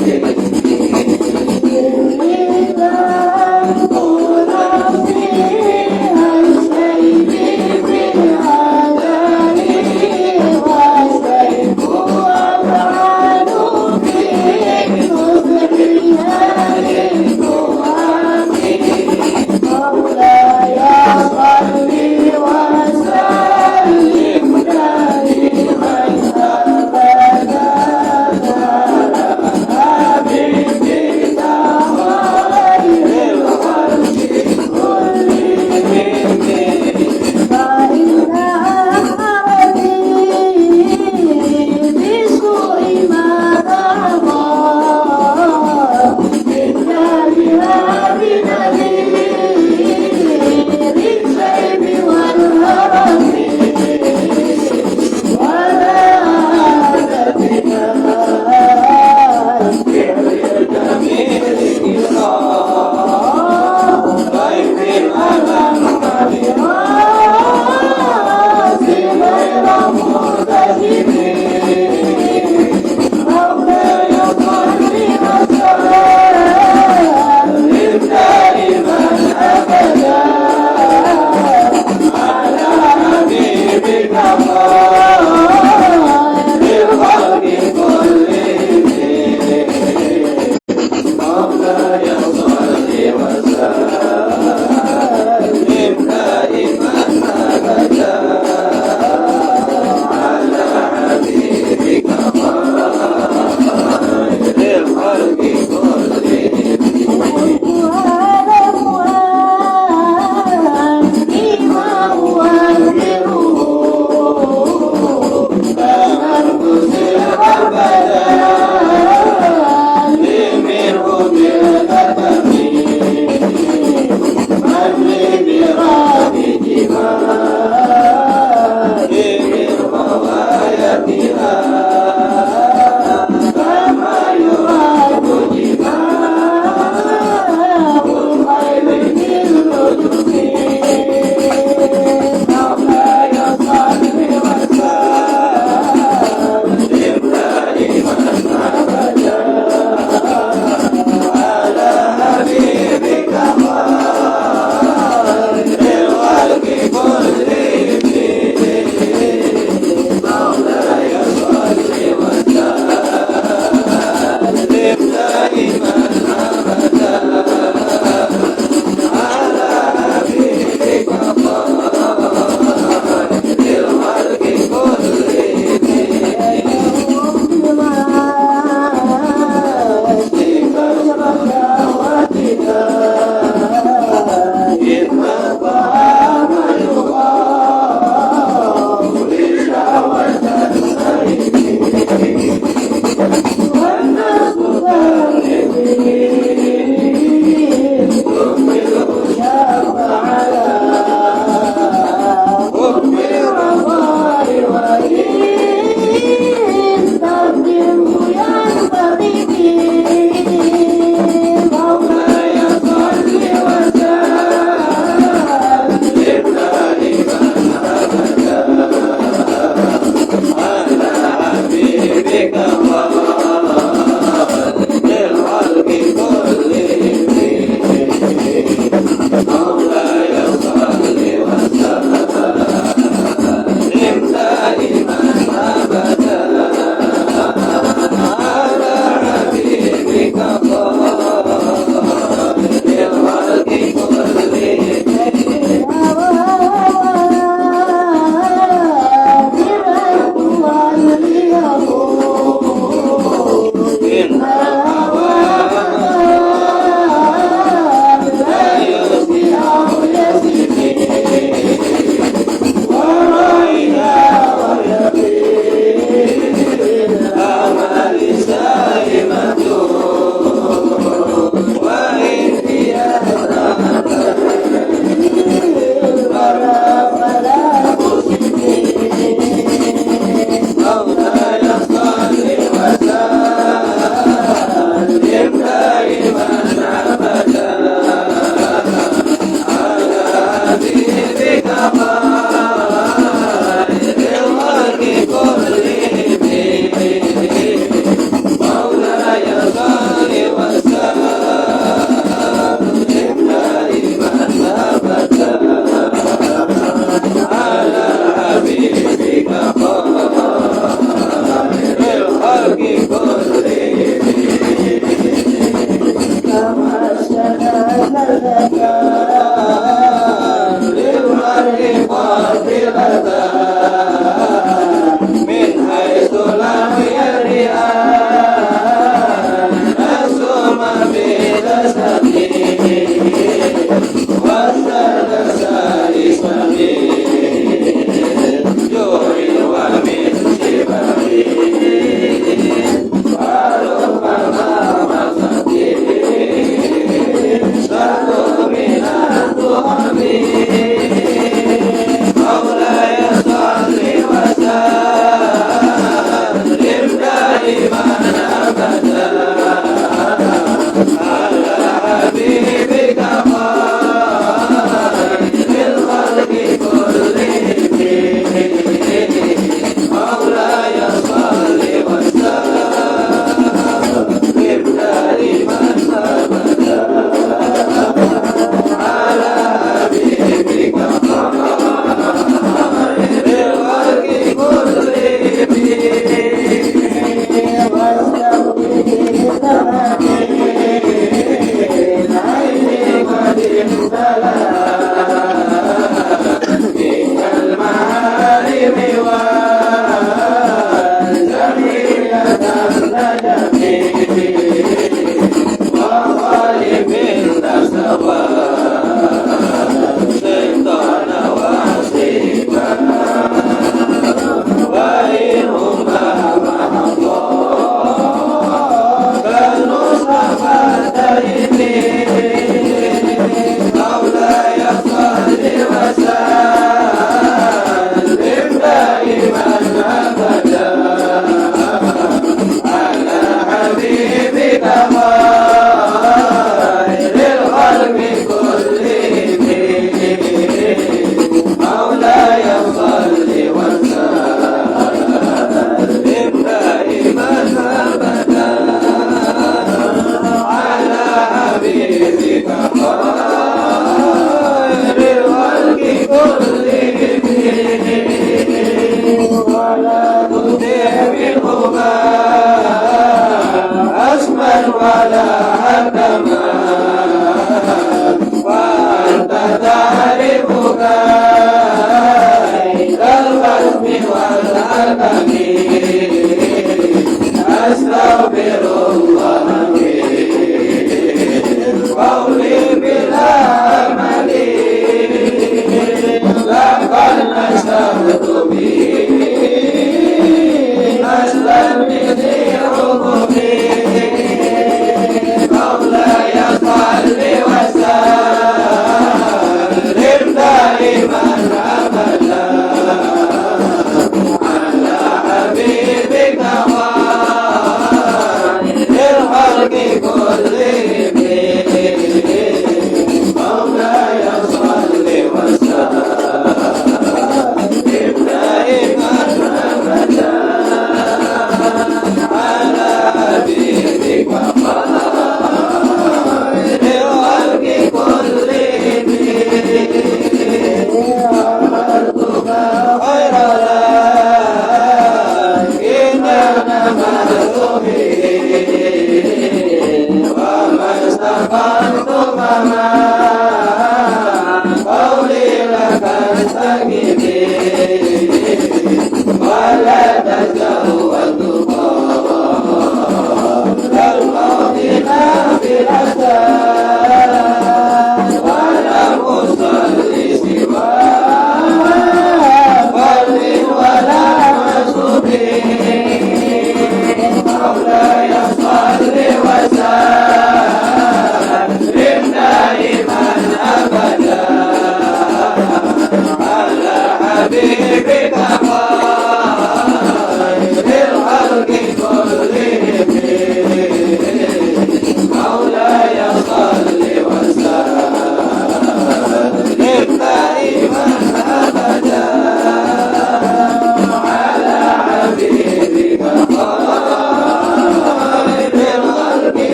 Amin.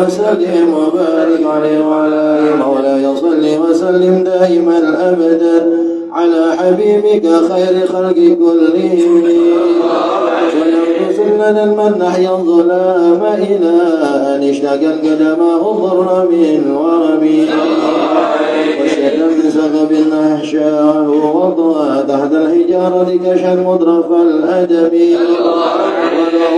وسلم وبارك عليه وعلى آله مولاي صل وسلم دائما أبدا على حبيبك خير خلق كلهم. لنا المن أحيا الظلام إلى أن اشتكى القدماء الضر من ورمي واشتكى من سقب أحشاه وضوى تحت الحجارة كشا مضرف الأدب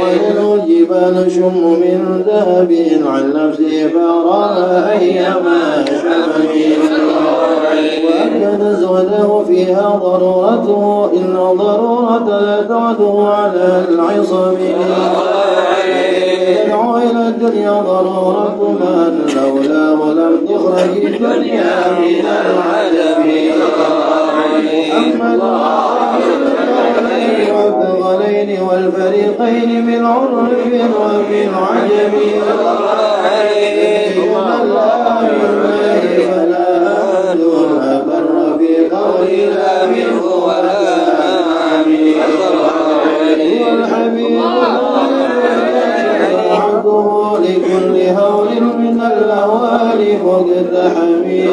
وله الجبال شم من ذهب عن نفسه فأراها أيما شمم وأبيض زوده فيها ضرورته إن ضرورة لا تعده على العصم يدعو إلى الدنيا ضرورة من لولاه لم تخرج الدنيا من العدم محمد والثقلين والفريقين من عرف ومن عجم ومن لا يرميه فلا أهل أبر في قولي لا منه ولا أمامي هو الحبيب عبده لكل هول من الأهوال مقتحمي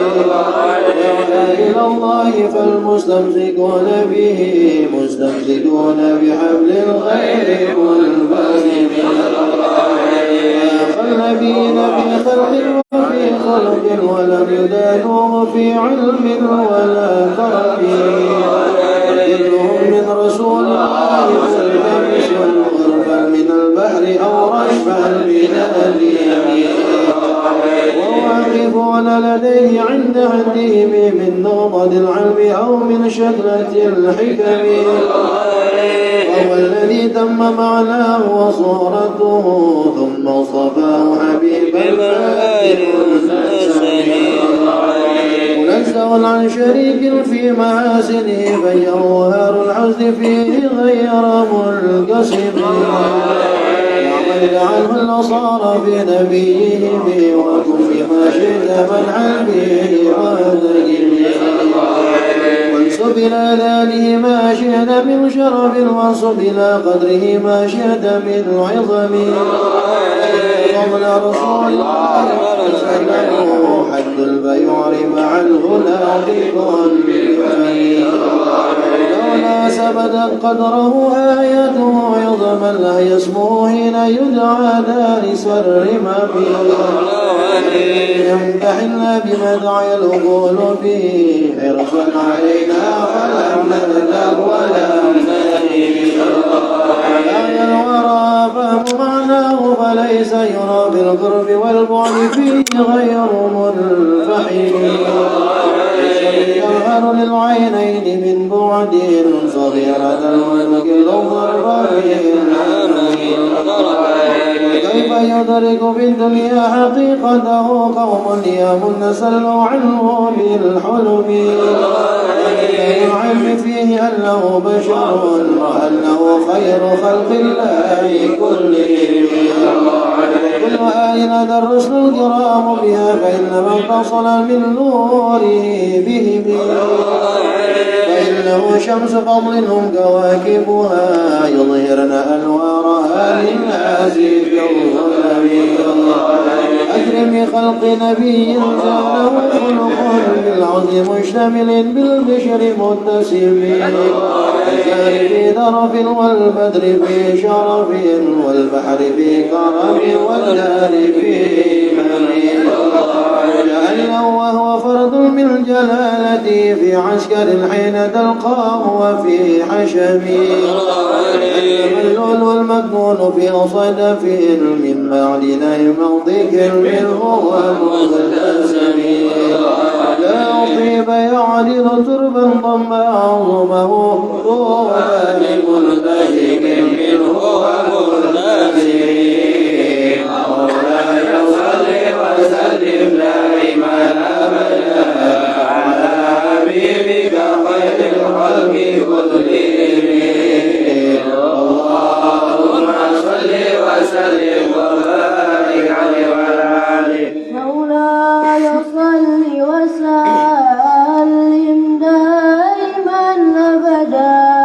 إلى الله فالمستمسكون به مستمسكون بحبل الغير منفهم النبيين في خلق وفي خلق ولم يدانوه في علم ولا كرم كلهم من رسول الله ملتمس غرفا من البحر أو رشفا من اليمين وواقفون لديه عند هديم من نوضة العلم أو من شكلة الحكم وهو الذي تم معناه وصورته ثم اصطفاه حبيبا منزه عن شريك في محاسنه فجوهر الحسن فيه غير منقسم يعمل عنه النصارى في نبيهم وكن بما شئت من عبيه وذكره وانسب إلى ذاله ما شئت من شرف وانسب إلى قدره ما شئت من عظم قبل رسول الله وسلم حد البيعر مع الهدى ضيق لولا سبدت قدره آياته عظما لا يسمو حين يدعى دارس الرمم يمتحنا بما دعي العقول به حرصا علينا فلم نذهب ولم نهب آية الورى فهم معناه فليس يرى بالقرب والبعد فيه غير منفحم يظهر للعينين من بعد صغيرة ونكل الضرب في كيف يدرك في الدنيا حقيقته قوم يامن سلوا عنه بالحلم العلم فيه أنه بشر وأنه خير خلق الله كلهم كل آية درسنا الكرام بها فإنما اتصل من نوره بهم فإنه شمس فضل هم كواكبها يظهرن أنوارها للناس في الظلم أكرم خلق نبي زاله خلق بالعظم مشتمل بالبشر متسم الجار في ذرف والبدر في شرف والبحر في كرم والدار في مني جعله وهو فرد من الجلالة في عسكر حين تلقاه وفي حشم اللؤلؤ المكنون في صدف من معدن موضك منه ومغتسم لا أطيب يعدل تربا ضم أعظمه طوبى لملتهك منه ومغتسم مولاي صل وسلم دائما أبدا على حبيبك خير الخلق كلهم اللهم صل وسلم وبارك عليه وعلى آله مولاي صل وسلم دائما أبدا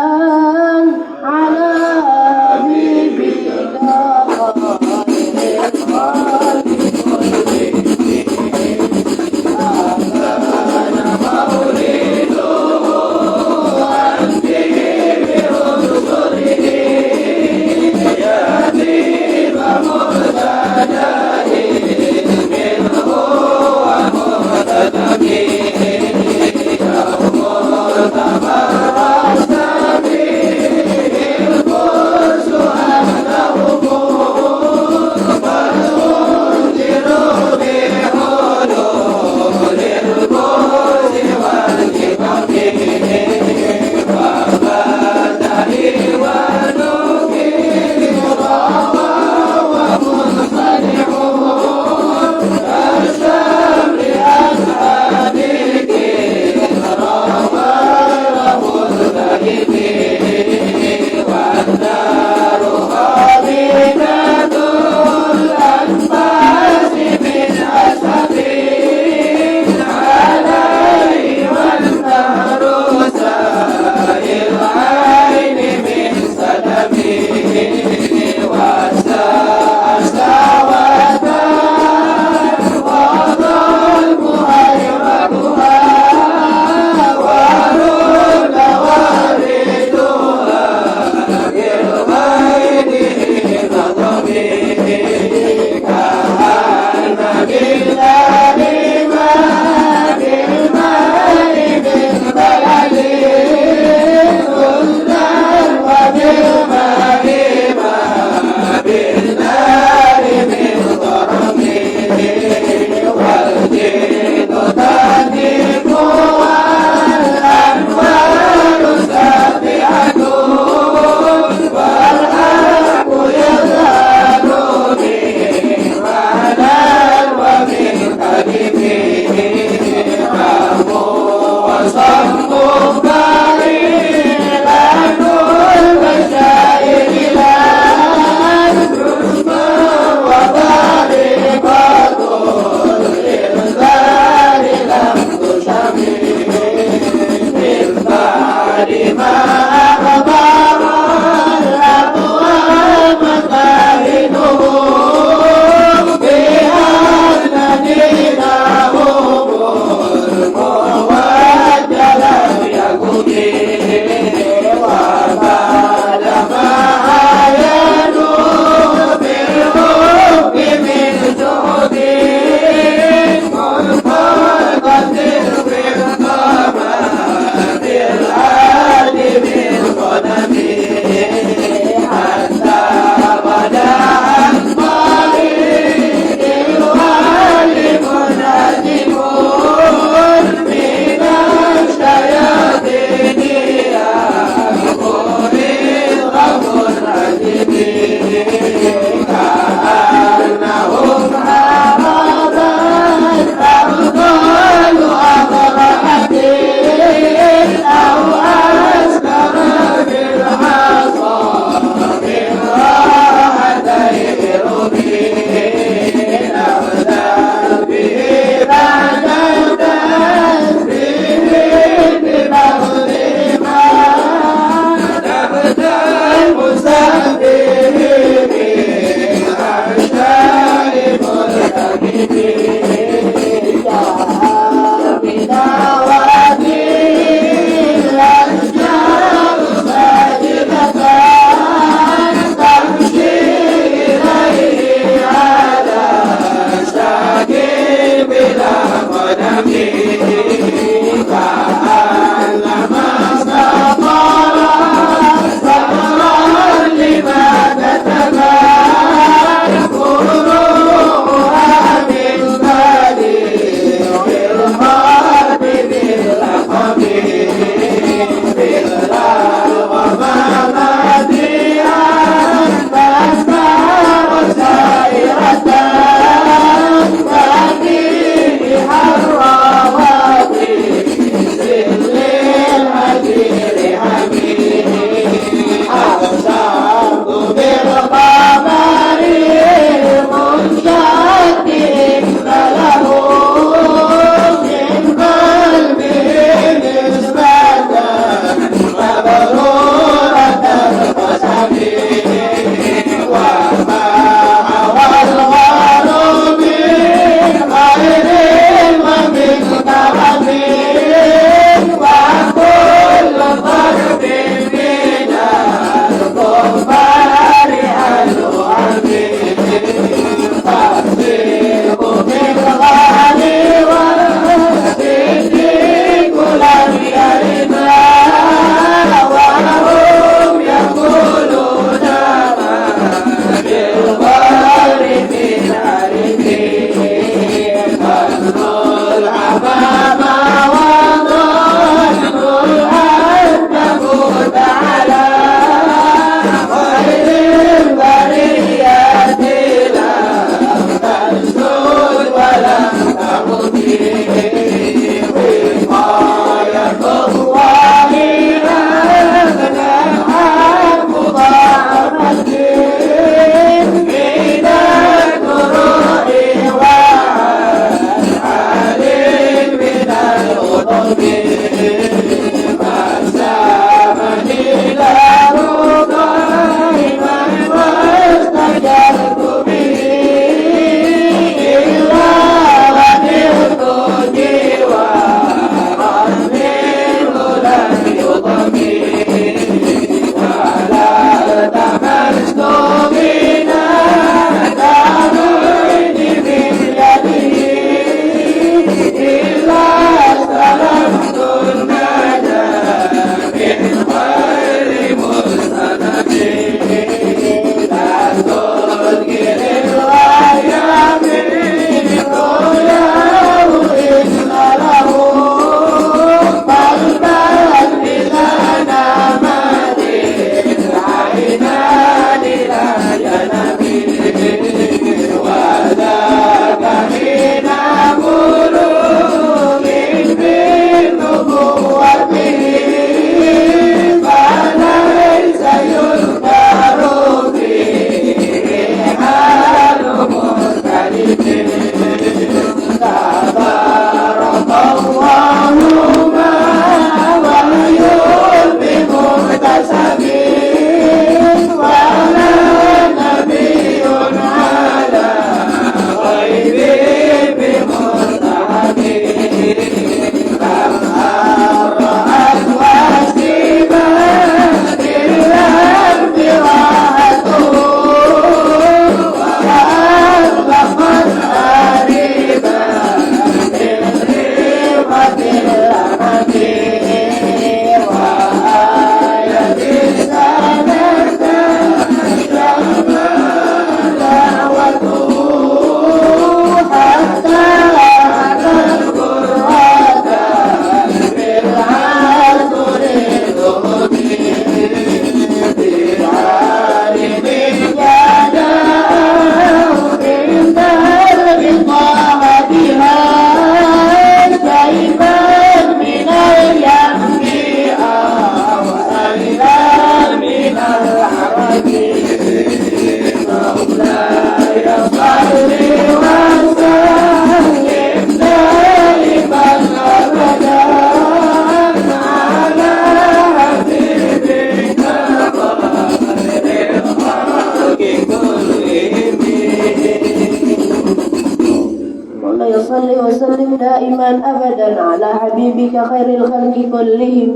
صل وسلم دائما أبدا على حبيبك خير الخلق كلهم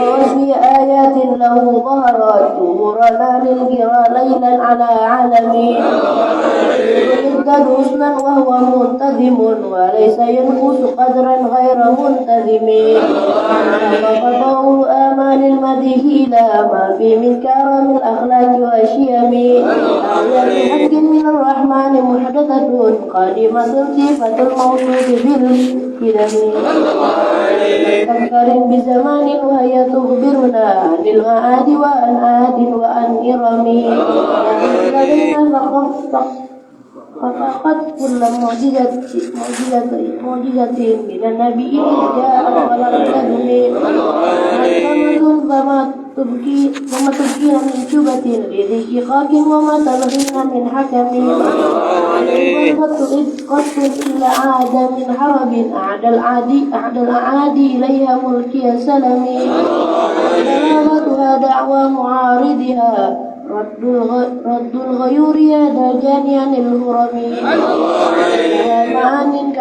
ووسم آيات له ظهرت ظهورنا للجرى ليلا على عالمين يزداد حسنا وهو منتظم وليس ينقص قدرا غير منتظم فقضوا آمال المدح إلى ما في من كرم الأخلاق والشيم بحق من الرحمن محدثة قادمة صفة الموصوف بالكرم تذكر بزمان وهي تخبرنا عن المعاد وعن عاد وعن إرم لدينا فقد كل معجزة من النبي جاء ولم تدمن فما تبكينا من شبة لذي شقاق وما تلغينا من حكم قد إلا عاد من حرب أعد الأعادي إليها ملكي سلمي دلالتها دعوى معارضها رد الغيور يا جانيا الهرم معان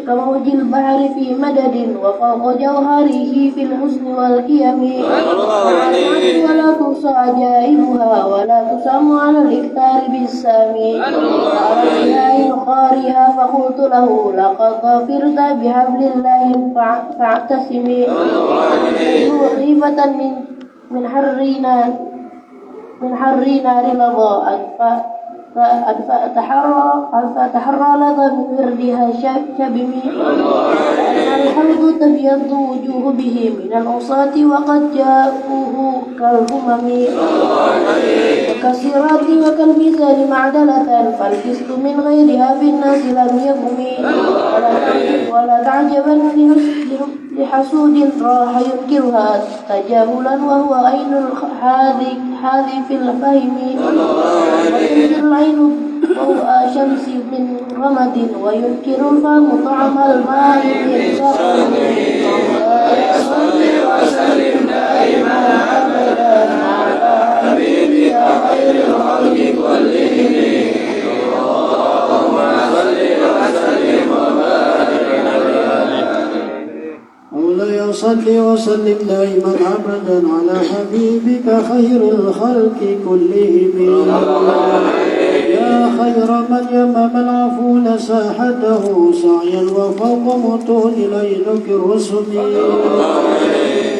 كموج البحر في مدد وفوق جوهره في الحسن والقيم ولا تحصى عجائبها ولا تسام على الإكثار بالسامي. على الإله قارئها فقلت له لقد ظفرت بحبل الله فاعتصمي. غيبة من حر نار لظى فأتحرى لظى من وردها شبمي. الحوض تبيض وجوه به من العصاة وقد جاءوه كالهمم. وكالصراط وكالميزان معدلة فالفسق من غيرها في الناس لم يقم. ولا تعجبا لحسود راح ينكرها تجاهلا وهو عين الحاذي في الفهم. وتنكر العين ضوء شمس من رمد وينكر الفم طعم الماء من سقم. صل وسلم دائما ابدا على حبيبك خير الخلق كلهم. اللهم صل وسلم وبارك مولاي صل وسلم دائما ابدا على حبيبك خير الخلق كلهم. يا خير من يمم العفو ساحته سعيا وفوق متون ليلك الرسم.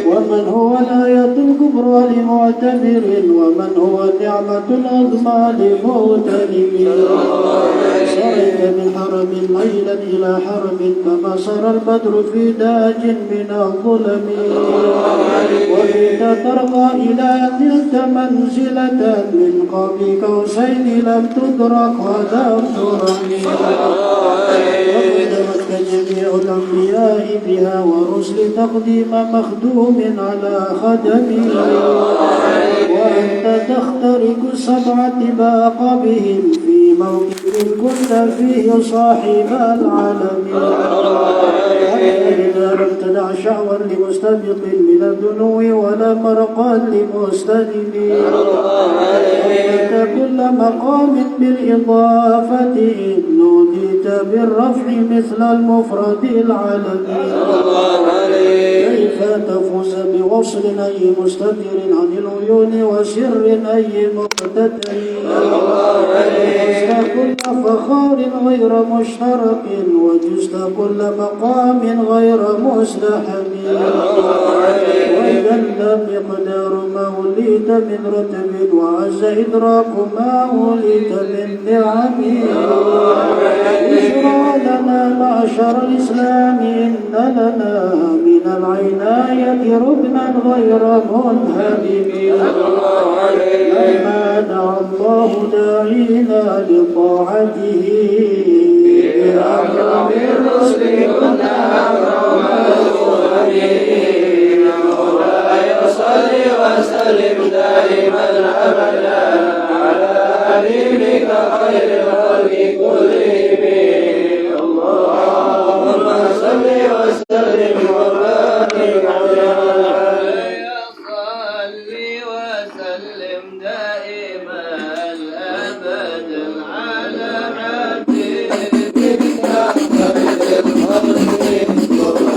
ومن هو الآية الكبرى لمعتبر ومن هو النعمة العظمى لمغتنم. سريت من حرم ليلا إلى حرم كما سرى البدر في داج من الظلم. وبيت ترقى إلى أن نلت منزلة من قاب قوسين لم تدرك ولم ترم. وقدمتك جميع الأنبياء بها ورسل تقديم مخدوم على خدمه. وأنت تخترق السبعة باقبهم في موكب كنت فيه صاحب العالم. إذا لم تدع شعوا لمستبق من الدنو ولا مرقا لمستدم. وأنت كل مقام بالإضافة إن نوديت بالرفع مثل المفرد العالمي. كيف تفوز بوصل أي مستتر عن العيون وسر أي مقتتر. وجزت كل فخار غير مشترك وجزت كل مقام غير مستحب. وإذا لم يقدر ما وليت من رتب وعز إدراك ما وليت من نعم. بشرى لنا معشر الإسلام إن لنا من العناية ركنا غير منهدم. لما دعا الله داعينا لطاعته بأكرم الرسل كنا أكرم الأمين. مولاي صل وسلم دائما أبدا على حبيبك خير الخلق كلهم. اللهم صل وسلم وبارك عليه. صل وسلم دائما أبدا على حبيبك خير الخلق كلهم.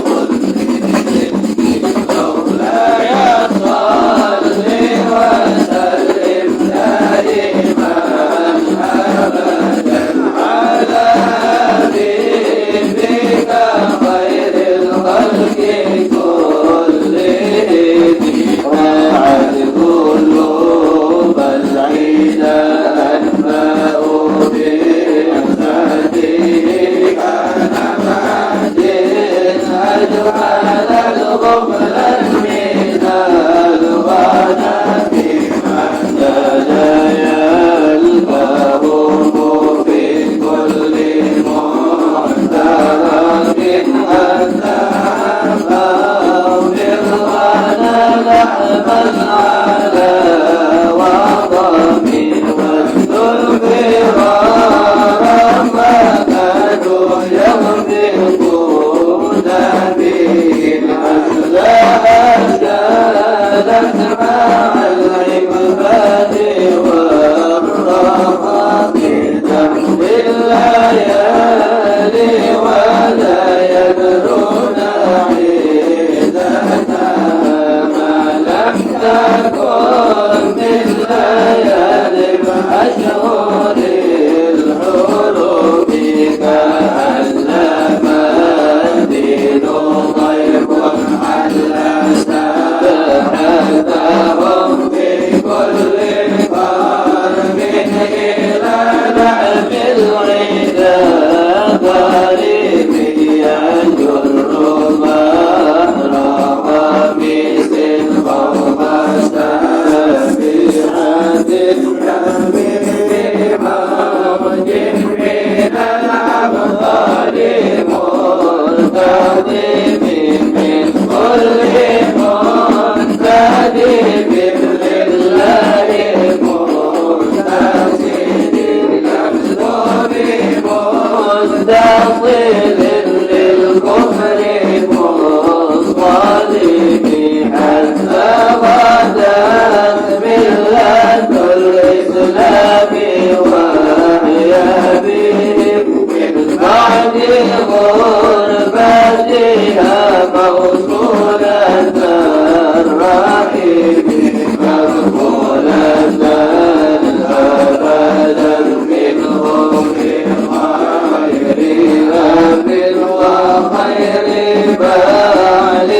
أشهر الحروب كأنما الدين ضيف على ساحتهم في كل قرن إلى لعب العدا غريب يجر بحر قميص فوق سابحة حبيبة موج من الأبطال مرتدب من كل منتدب لله منتسب المسلوب مستطيل للكفر مصطلب حتى غدت ملة الإسلام وهي بهم من بعد غربتها موصولة الرحيم مقبولة أبدا منهم بخير أب وخير بال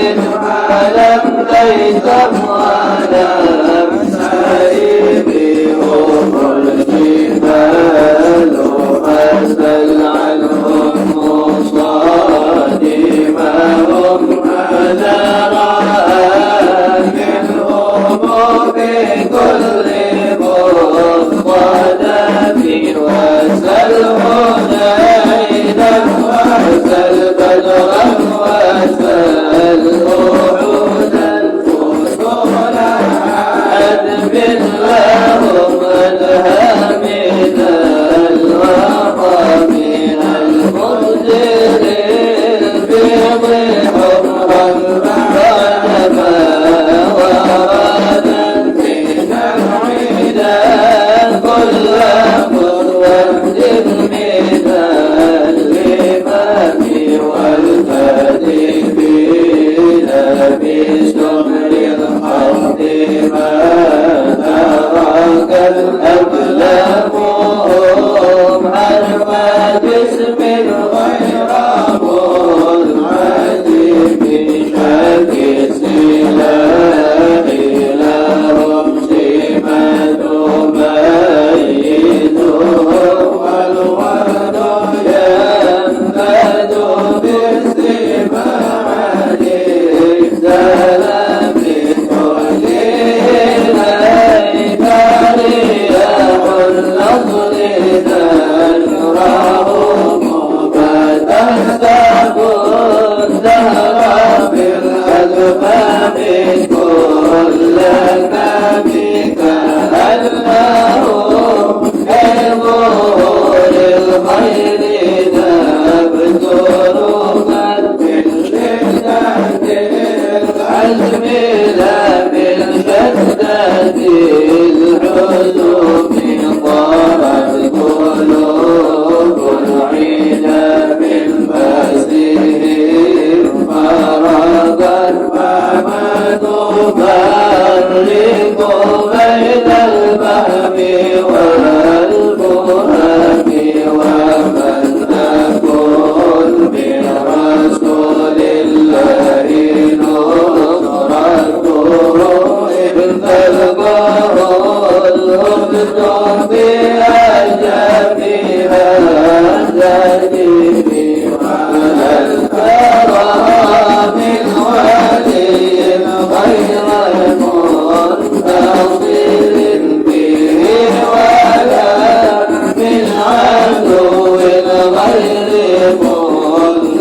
علم ليس ولم سائب هم الجبال أسأل عنهم مصادمهم على رأى منهم في كل مصطدم وسل هنينا وسل بدرا وسل أحدا فصولا عدب لهم ألهام من الوطن المبدل البيض حمرا بعدما وردا من العدا كل قرد من الإمام والكاتبين بسمر الحق ما ترك الأقلام حرف جسم غير منعدم شك السلاح لهم سمة ميتهم والورد ينفد باستبعاد السلام كل إليك رياح النصر تجرهم فتحسب الدهر بالأكمام كل كبك أنه كظهور الخير تبدر قد من شدة العزم لا من شدة الحزن طارت قلوب العيدا من بأسهم فرقا فما تفرق بين البهم والبهم ومن أكون من رسول الله نصرته إذ تلقاه الهدى بأجابها الجديد وعلى الكرى من ولي غير منتصر به ولا من عدو غير منتصر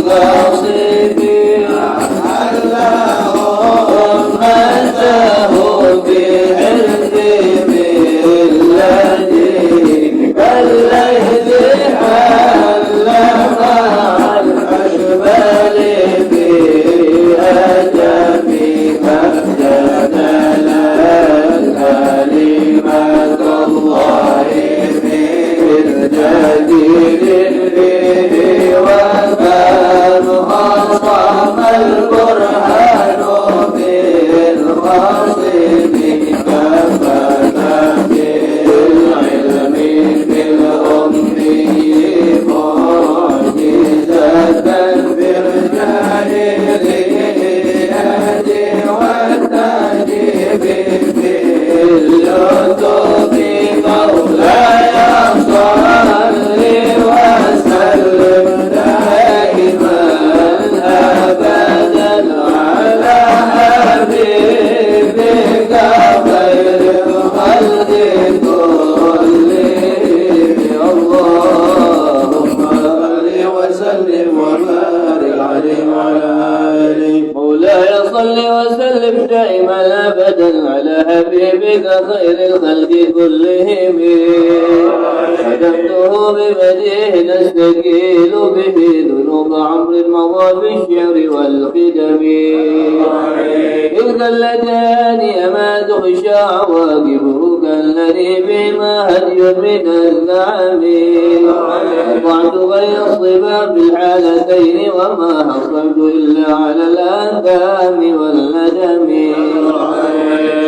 اللهم أنته بحلم الذي خير الخلق كلهم خدمته بمديه نستكيل به ذنوب عمر مضى بالشعر والخدم تلك اللتان ما تخشى عواقبه كالذي بما هدي من النعم وضعت غير الصبا في الحالتين وما حصلت إلا على الآثام والندم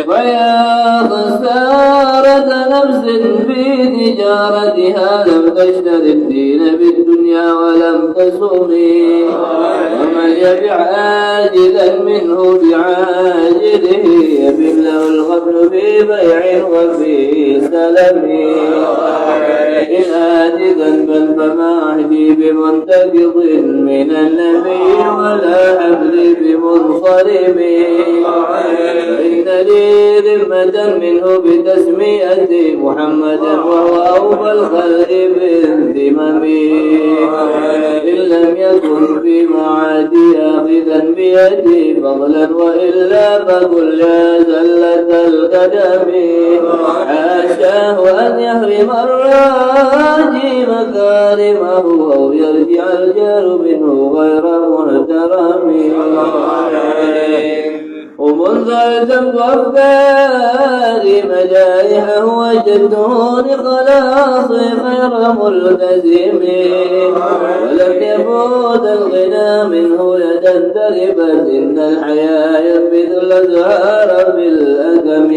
فيا خسارة نفس في تجارتها لم تشتر الدين بالدنيا ولم تسمي ومن يبع آجلا منه بعاجله يبن له الغبن في بيع وفي سلم إن آتي ذنبا فما أهدي بمنتقض من النبي ولا حبلي بمنصرم إن لي ذمة منه بتسمية محمدا وهو أوفى الخلق بالذمم إن لم يكن في معادي آخذا بيدي فضلا وإلا فقل يا زلة القدم حاشاه أن يحرم الراجي مكارمه أو يرجع الجار منه غير محترم ومنذ التمت أفكاري مجارحه وجدون خلاصي خير ملتزم ولم يفوت الغنى منه يدا تربت إن الحياة ينبذ الأزهار بالأكم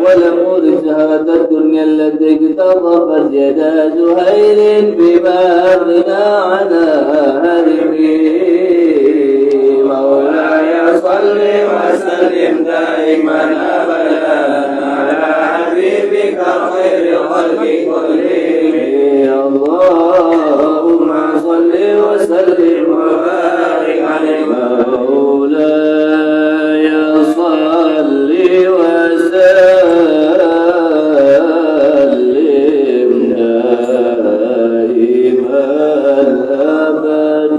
ولم أرد هذا الدنيا التي اكتطفت يدا زهير بما أغنى على هرمي مولاي صل وسلم دائما أبدا على حبيبك خير الخلق كلهم اللهم صل وسلم وبارك عليه مولاي صل وسلم دائما أبدا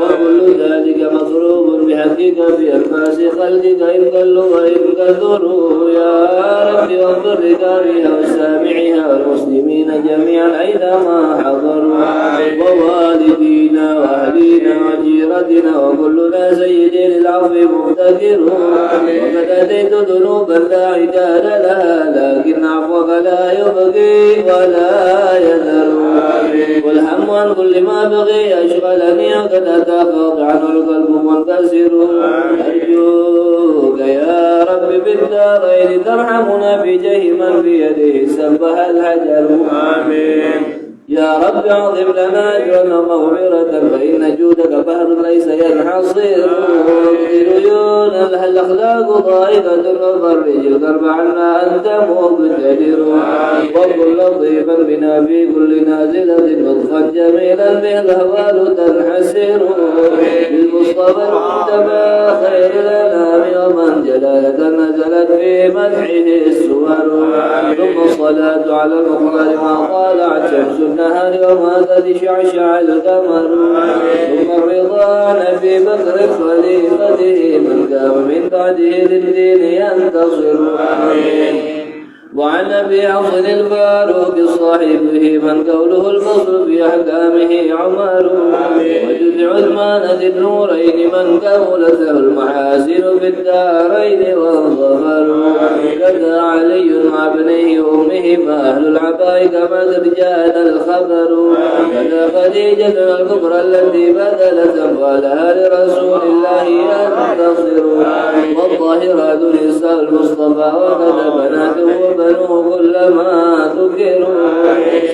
وكل ذلك مطلوب بحقك في الفاسقة خلقك إن قلوا وإن كثروا يا رب واغفر لدارها وسامعها والمسلمين جميعا أينما حضروا ووالدينا وأهلينا وجيرتنا وكلنا سيد للعفو مقتدر وقد أتيت ذنوبا لا عداد لها لكن عفوك لا يبقي ولا يذر والهم عن كل ما بغي أشغلني وقد أتى عنه القلب منكسر أرجوك يا رب بالدارين ترحمنا بجاه من بيده سبها الحجر آمين يا رب اعظم لنا اجرا ومغفرة فإن جودك بحر ليس ينحصر عيون الأخلاق ضائقة وفرج الكرب عنا أنت مقتدر وكن لطيفا بنا في كل نازلة لطفا جميلا به الأهوال تنحسر بالمصطفى المجتبى خير الأنام ومن جلالة نزلت في مدحه السور ثم الصلاة على المختار ما طالعت شمس النهار وما قد شعشع القمر ثم الرضا عن أبي بكر خليفته من قام من بعده للدين ينتصر وعن أبي حفص الفاروق صاحبه من قوله الفصل في أحكامه عمر وجد عثمان ذي النورين من قولته المحاسن في الدارين والظفر كذا علي مع ابنه وأمه فأهل العباء كما قد جاءنا الخبر كذا خديجة الكبرى التي بذلت أموالها لرسول الله ينتصر والظاهرات نساء المصطفى وكذا بناته وبنوه كلما ذكروا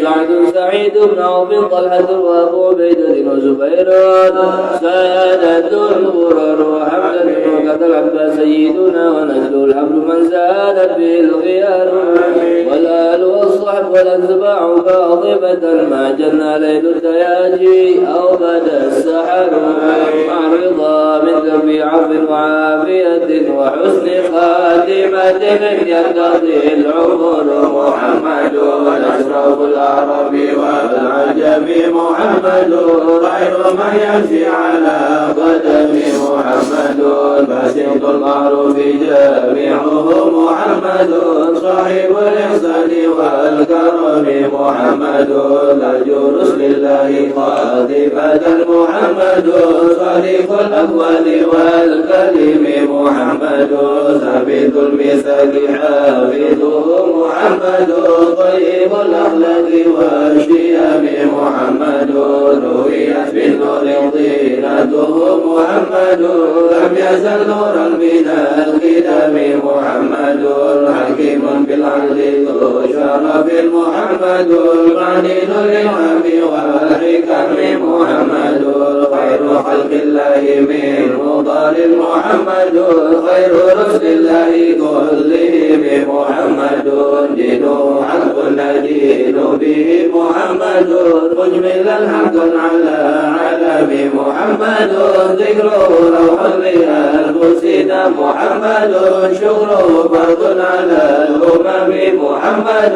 سعد سعيد بن عوف طلحة وأبو عبيدة وزبير سادة الغرر وحمزة وكذا العباس سيدنا ونجل الحبل من زادت به الغيار والآل والصحب والأتباع كاظمة ما جن ليل الدياجي أو بدا السحر مع الرضا من ذنب عفو وعافية وحسن خاتمة يقضي العمر محمد أشرف العرب والعجم محمد خير من يمشي على قدم محمد باسط المعروف جامعه محمد صاحب الإحسان والكرم محمد لجو رسل الله قاذفة محمد صريف الأقوال والكلم محمد ثابت المثال حافظه محمد طيب الأخلاق والشيم محمد رويت بالنور طينته محمد لم يزل نورا من القدم محمد حكيم بالعدل ذو شرف محمد معين للهم والحكم محمد خير خلق الله من مضال محمد خير رسل الله كلهم محمد دينه حق ندين به محمد مجملا حقا على علم محمد ذكره روح لأنفسنا محمد شكره فرض على الأمم محمد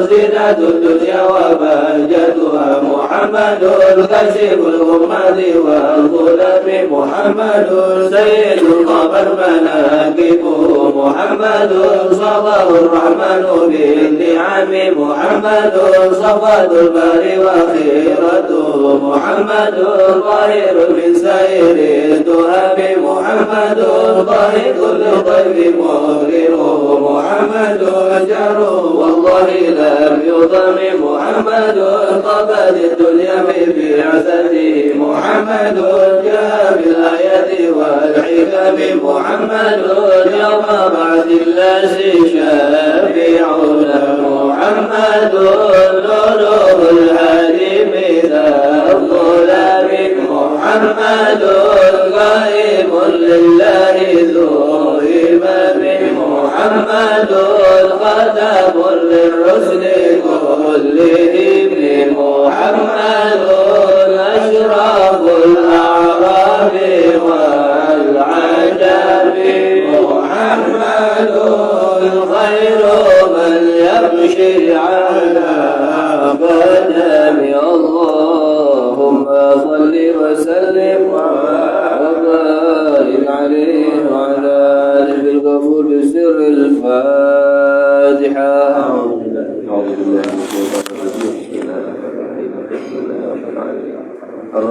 زينة الدنيا وبهجتها محمد كشف الغمة والظلم محمد سيد القمر مناكبه محمد صفاه الرحمن بالنعم محمد صفاد البر وخيرته محمد طاهر من سائر التهم محمد طاهر كل طيب مغرره محمد جاره والله لم يضم محمد قبل الدنيا ببعثته محمد جاء بالآيات والحكم محمد يوم بعد الناس شافعنا محمد نوره الهادي من الظلام محمد قائم لله ذو إمام محمد خاتم للرسل كلهم محمد أشرف الأعراب والعجب محمد خير من يمشي على قدم اللهم صل وسلم وبارك عليه وعلى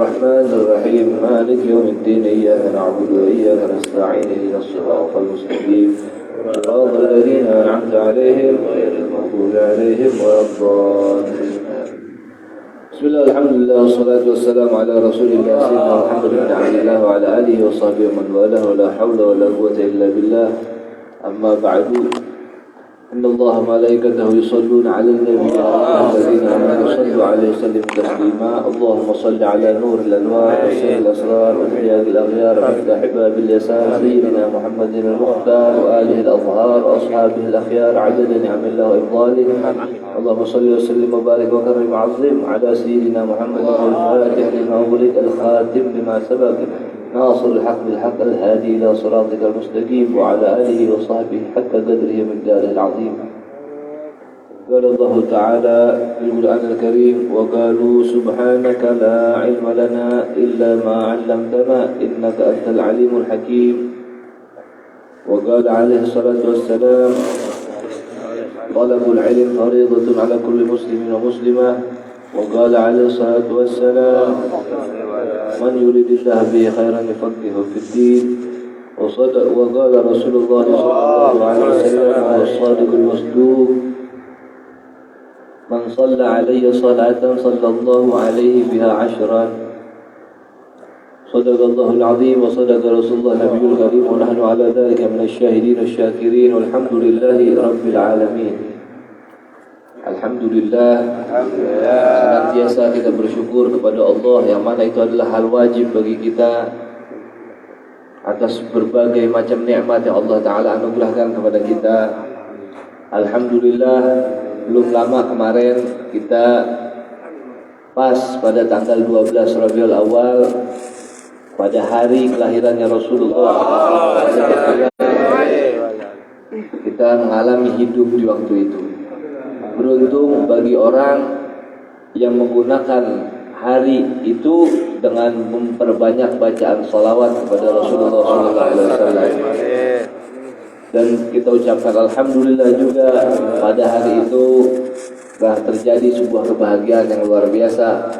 الرحمن الرحيم مالك يوم الدين إياك نعبد وإياك نستعين اهدنا الصراط المستقيم صراط الذين أنعمت عليهم غير المغضوب عليهم ولا الضالين. بسم الله الحمد لله والصلاة والسلام على رسول الله سيدنا محمد بن عبد الله وعلى آله وصحبه ومن والاه ولا حول ولا قوة إلا بالله. أما بعد إن الله وملائكته يصلون على النبي يا أيها الذين آمنوا صلوا عليه وسلموا تسليما. اللهم صل على نور الأنوار وسر الأسرار وضياء الأغيار مفتاح باب اليسار سيدنا محمد المختار وآله الأطهار وأصحابه الأخيار عدد نعم الله وإفضاله. اللهم صل وسلم وبارك وكرم وعظم على سيدنا محمد الفاتح لما أغلق الخاتم لما سبق ناصر الحق بالحق الهادي إلى صراطك المستقيم وعلى آله وصحبه حتى قدره من داره العظيم. قال الله تعالى في القرآن الكريم وقالوا سبحانك لا علم لنا إلا ما علمتنا إنك أنت العليم الحكيم. وقال عليه الصلاة والسلام طلب العلم فريضة على كل مسلم ومسلمة. وقال عليه الصلاة والسلام من يريد الله به خيرا يفقهه في الدين. وقال رسول الله صلى الله عليه وسلم وهو الصادق المصدوق من صلى علي صلاة صلى الله عليه بها 10. صدق الله العظيم وصدق رسول الله النبي الكريم ونحن على ذلك من الشاهدين الشاكرين والحمد لله رب العالمين. Alhamdulillah, senantiasa kita bersyukur kepada Allah yang mana itu adalah hal wajib bagi kita atas berbagai macam nikmat yang Allah Ta'ala anugerahkan kepada kita. Alhamdulillah, belum lama kemarin kita pas pada tanggal 12 Rabiul Awal pada hari kelahirannya Rasulullah, kita mengalami hidup di waktu itu. Beruntung bagi orang yang menggunakan hari itu dengan memperbanyak bacaan salawat kepada Rasulullah SAW. Dan kita ucapkan alhamdulillah juga pada hari itu telah terjadi sebuah kebahagiaan yang luar biasa.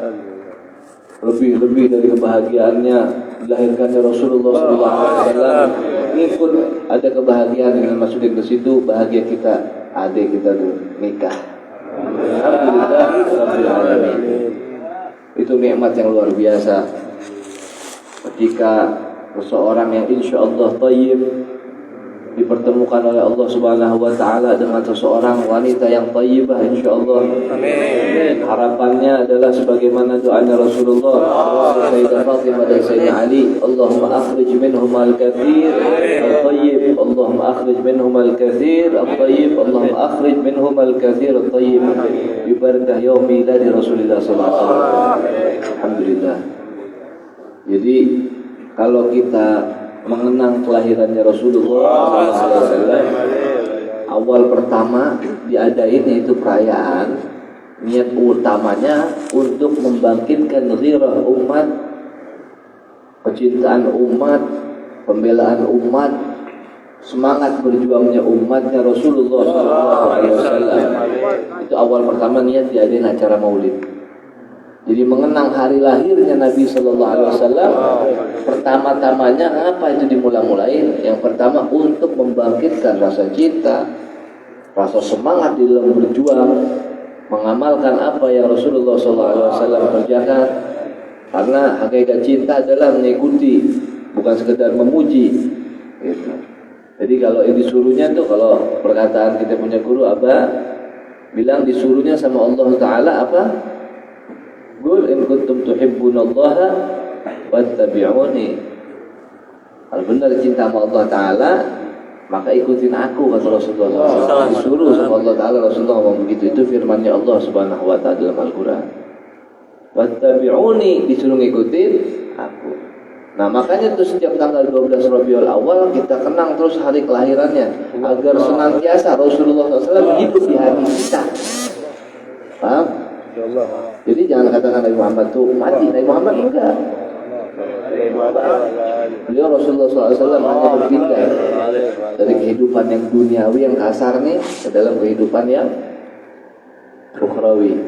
Lebih dari kebahagiaannya dilahirkannya Rasulullah SAW. Ini pun ada kebahagiaan yang masukin ke situ, bahagia kita, adik kita tuh nikah. Alhamdulillah Rabbil Alamin. Itu nikmat yang luar biasa. Ketika seseorang yang insya Allah tayyib dipertemukan oleh Allah Subhanahu wa Ta'ala dengan seseorang wanita yang tayyibah, insya Allah. Amin. Harapannya adalah sebagaimana doanya Rasulullah, Sayyidah Fatimah dan Sayyidina Ali, Allahumma akhrij minhum al-kathir al-tayyib, Allahumma akhrij minhum al-kathir al-tayyib, Allahumma akhrij minhum al-kathir al-tayyib bi barakah yaum milad Rasulullah sallallahu alaihi wasallam. Alhamdulillah. Jadi kalau kita mengenang kelahirannya Rasulullah SAW, awal pertama diadain yaitu perayaan, niat utamanya untuk membangkitkan ghirah umat, kecintaan umat, pembelaan umat, semangat berjuangnya umatnya Rasulullah SAW. Itu awal pertama niat diadain acara maulid. Jadi mengenang hari lahirnya Nabi Sallallahu Alaihi Wasallam, pertama-tamanya apa itu dimulai? Yang pertama untuk membangkitkan rasa cinta, rasa semangat di dalam berjuang, mengamalkan apa yang Rasulullah Sallallahu Alaihi Wasallam kerjakan. Karena hakikat cinta adalah mengikuti, bukan sekedar memuji. Gitu. Jadi kalau ini disuruhnya tuh, kalau perkataan kita punya guru apa? Bilang disuruhnya sama Allah Taala apa? Qul in kuntum tuhibbunallaha fattabi'uni. Kalau benar cinta sama Allah Ta'ala, maka ikutin aku, kata Rasulullah SAW. Disuruh sama Allah Ta'ala, Rasulullah ngomong begitu. Itu firmannya Allah Subhanahu wa Ta'ala dalam Al-Quran. Fattabi'uni, disuruh ngikutin aku. Nah makanya tuh setiap tanggal 12 Rabiul Awal kita kenang terus hari kelahirannya, agar senantiasa Rasulullah SAW hidup di hati kita. Paham? Jadi jangan katakan Nabi Muhammad tuh mati. Nabi Muhammad enggak. Beliau Rasulullah SAW hanya berpindah dari kehidupan yang duniawi, yang kasar nih, ke dalam kehidupan yang ukhrawi.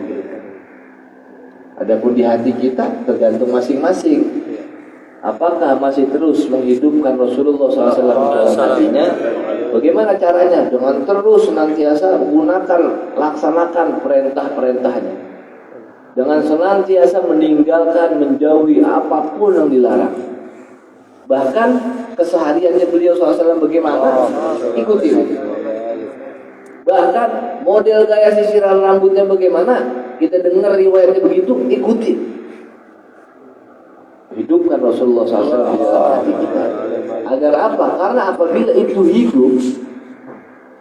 Adapun di hati kita tergantung masing-masing. Apakah masih terus menghidupkan Rasulullah SAW dalam hatinya? Bagaimana caranya? Dengan terus senantiasa laksanakan perintah-perintahnya. Dengan senantiasa meninggalkan, menjauhi apapun yang dilarang. Bahkan kesehariannya beliau SAW bagaimana? Ikuti. Bahkan model gaya sisiran rambutnya bagaimana? Kita dengar riwayatnya begitu, ikuti. Hidupkan Rasulullah SAW di dalam hati kita. Agar apa? Karena apabila itu hidup,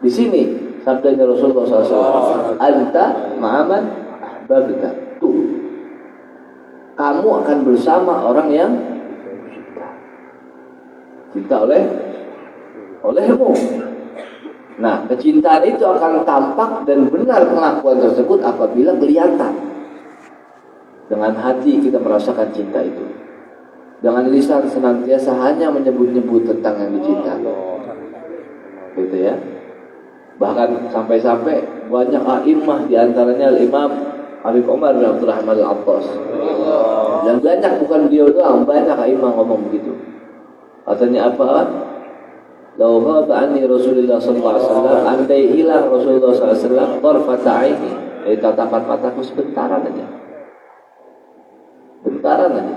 di sini sabdanya Rasulullah SAW, anta ma'aman ahbabta. Tuh, kamu akan bersama orang yang cinta olehmu. Nah, kecintaan itu akan tampak dan benar pengakuan tersebut apabila kelihatan. Dengan hati kita merasakan cinta itu. Dengan lisan senantiasa hanya menyebut-nyebut tentang yang dicintai. Gitu ya. Bahkan sampai-sampai banyak a'immah, diantaranya Imam Habib Umar bin Abdurrahman Al-Attas. Dan banyak, bukan beliau doang, banyak a'immah ngomong begitu. Katanya apa? Lau ghaba anni Rasulullah sallallahu alaihi wasallam, andai hilang Rasulullah sallallahu alaihi wasallam tarfata aini, tatapan mataku sebentaran aja. Bentaran aja.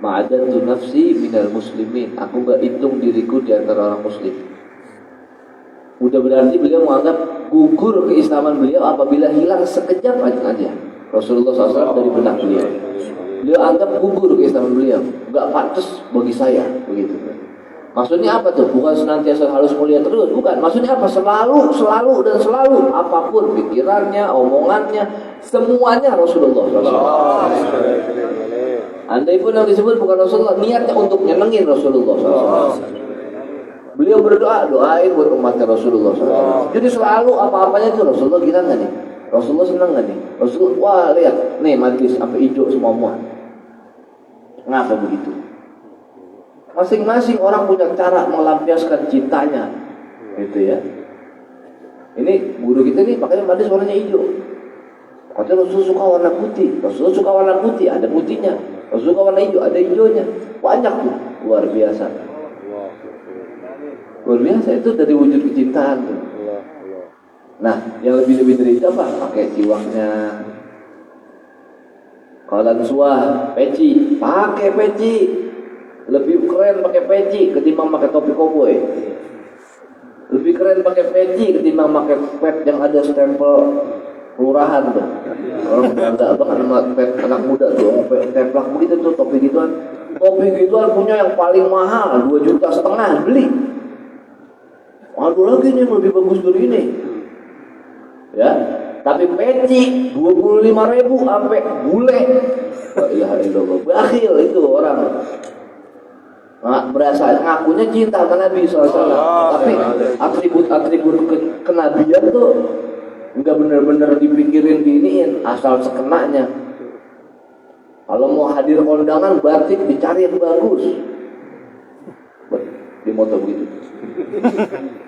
Ma'adantu nafsi minal muslimin, aku enggak hitung diriku di antara orang muslim. Udah berarti beliau menganggap gugur keislaman beliau apabila hilang sekejap aja Rasulullah SAW dari benak beliau. Beliau anggap gugur keislaman beliau, enggak pantas bagi saya, begitu. Maksudnya apa tuh? Bukan senantiasa harus mulia terus, bukan. Maksudnya apa? Selalu dan selalu, apapun pikirannya, omongannya, semuanya Rasulullah SAW. Andai pun yang disebut bukan Rasulullah, niatnya untuk nyenengin Rasulullah SAW. Beliau berdoa, doain buat umatnya Rasulullah SAW. Jadi selalu apa-apanya itu Rasulullah gila nggak nih? Rasulullah senang nggak nih? Rasulullah, wah lihat, nih majlis sampai hijau semua muat. Kenapa begitu? Masing-masing orang punya cara melampiaskan cintanya, gitu ya. Ini guru kita nih, makanya majlis warnanya hijau. Katanya Rasul suka warna putih, Rasul suka warna putih, ada putihnya. Rasul suka warna hijau, ada hijaunya. Banyak tuh, luar biasa. Luar biasa, itu dari wujud kecintaan tuh. Nah, yang lebih-lebih dari itu apa? Pakai siwaknya. Kalan suah, peci, pakai peci. Lebih keren pakai peci ketimbang pakai topi koboi. Lebih keren pakai peci ketimbang pakai pet yang ada stempel kelurahan tuh. Orang bangga banget sama pet anak muda tuh, templak begitu tuh, topi gituan. Topi gituan punya yang paling mahal, 2,5 juta beli. Ada lagi nih yang lebih bagus dari ini. Ya, tapi peci 25.000 sampai bule. La ilaha illallah. Bakhil itu orang. Nah, berasa ngakunya cinta sama Nabi SAW, tapi atribut-atribut kenabian tuh nggak benar-benar dipikirin diiniin, asal sekenanya. Kalau mau hadir kondangan batik dicari yang bagus, di foto begitu.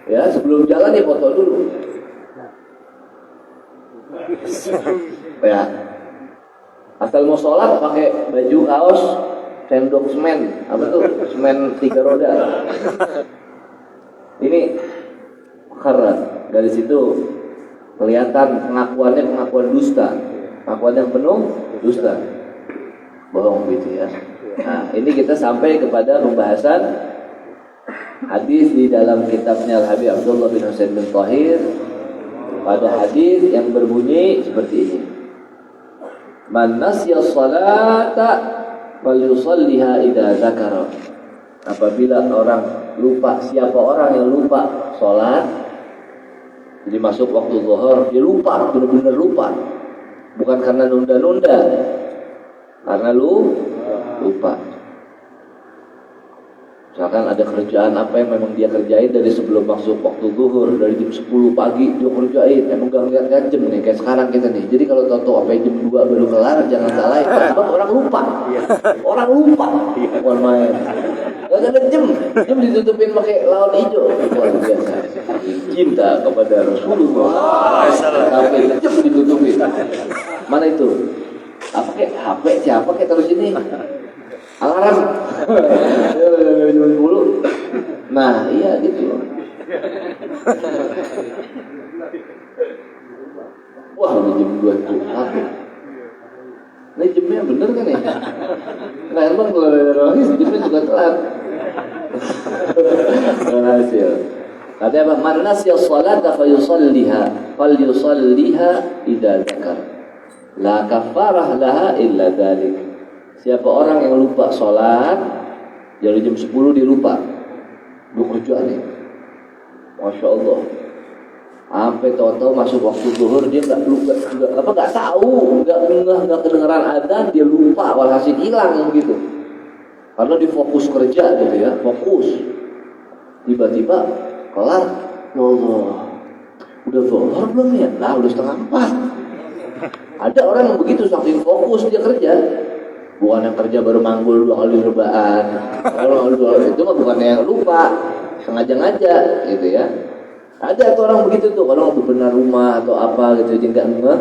Ya, sebelum jalan ya foto dulu. Ya, asal mau sholat pakai baju kaos sendok semen, apa tuh? Semen 3 roda. Ini keren. Dari situ kelihatan pengakuan dusta, pengakuan yang penuh dusta, bohong gitu ya. Nah, ini kita sampai kepada pembahasan hadis di dalam kitabnya Al-Habib Abdullah bin Husain bin Thahir. Pada hadis yang berbunyi seperti ini: Man nasya salata falyusalliha idza dzakara. Apabila orang lupa, siapa orang yang lupa sholat, jadi masuk waktu zuhur, dia lupa, benar-benar lupa, bukan karena nunda-nunda, karena lupa. Misalkan ada kerjaan apa yang memang dia kerjain dari sebelum masuk waktu zuhur, dari jam 10 pagi dia kerjain, emang gak ngeliat jam nih, kayak sekarang kita nih. Jadi kalau tahu sampai jam 2 baru kelar, jangan salahin, sebab orang lupa. Orang lupa, bukan main. Gak ada jam ditutupin pakai lawan hijau. Luar biasa. Cinta kepada Rasulullah sampai jam ditutupin. Mana itu? apa kayak HP siapa kayak terus ini alarm jam 10. Nah iya gitu. Wah udah jam 2 tuh apa? Ini jamnya bener kan ya? Nah emang kalau ada rohis jamnya juga telat. Berhasil. Katanya apa? Man nasiya sholata falyusalliha idza dzakar. La kafarah laha illa dzalik. Siapa orang yang lupa sholat dari jam 10 dia lupa. Lu kerja nih. Masya Allah. Sampai tahu-tahu masuk waktu zuhur dia nggak tahu, nggak kedengeran adzan, dia lupa, walhasil hilang gitu. Karena dia fokus kerja gitu ya, fokus. Tiba-tiba kelar, ya Allah, udah zuhur belum ya? Nah udah 3:30. Ada orang yang begitu saking fokus dia kerja. Bukan yang kerja baru manggul 2 kali rebahan. Kalau itu mah bukan yang lupa, sengaja ngajak gitu ya. Ada tuh orang begitu tuh, kalau bebenah rumah atau apa gitu dia nggak ngeh,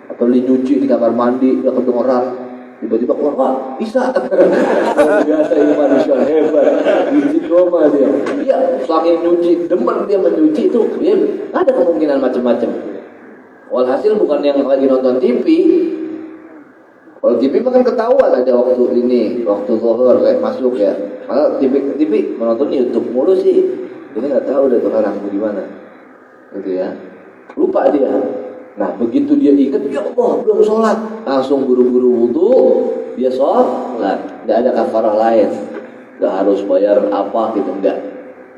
atau nyuci di kamar mandi nggak kedengeran, tiba-tiba keluar, wah bisa. Biasa ini manusia hebat, nyuci doma dia. Iya, saking nyuci, demen dia mencuci itu, ya ada kemungkinan macam-macam. Walhasil bukan yang lagi nonton TV. Kalau TV kan ketahuan ada waktu ini, waktu zuhur kayak masuk ya. Malah TV menonton YouTube mulu sih. Ini nggak tahu deh tuh orang gimana, gitu ya. Lupa dia. Nah begitu dia ingat, ya Allah belum sholat, langsung buru-buru wudu, dia sholat. Nggak ada kafarah lain, nggak harus bayar apa gitu enggak.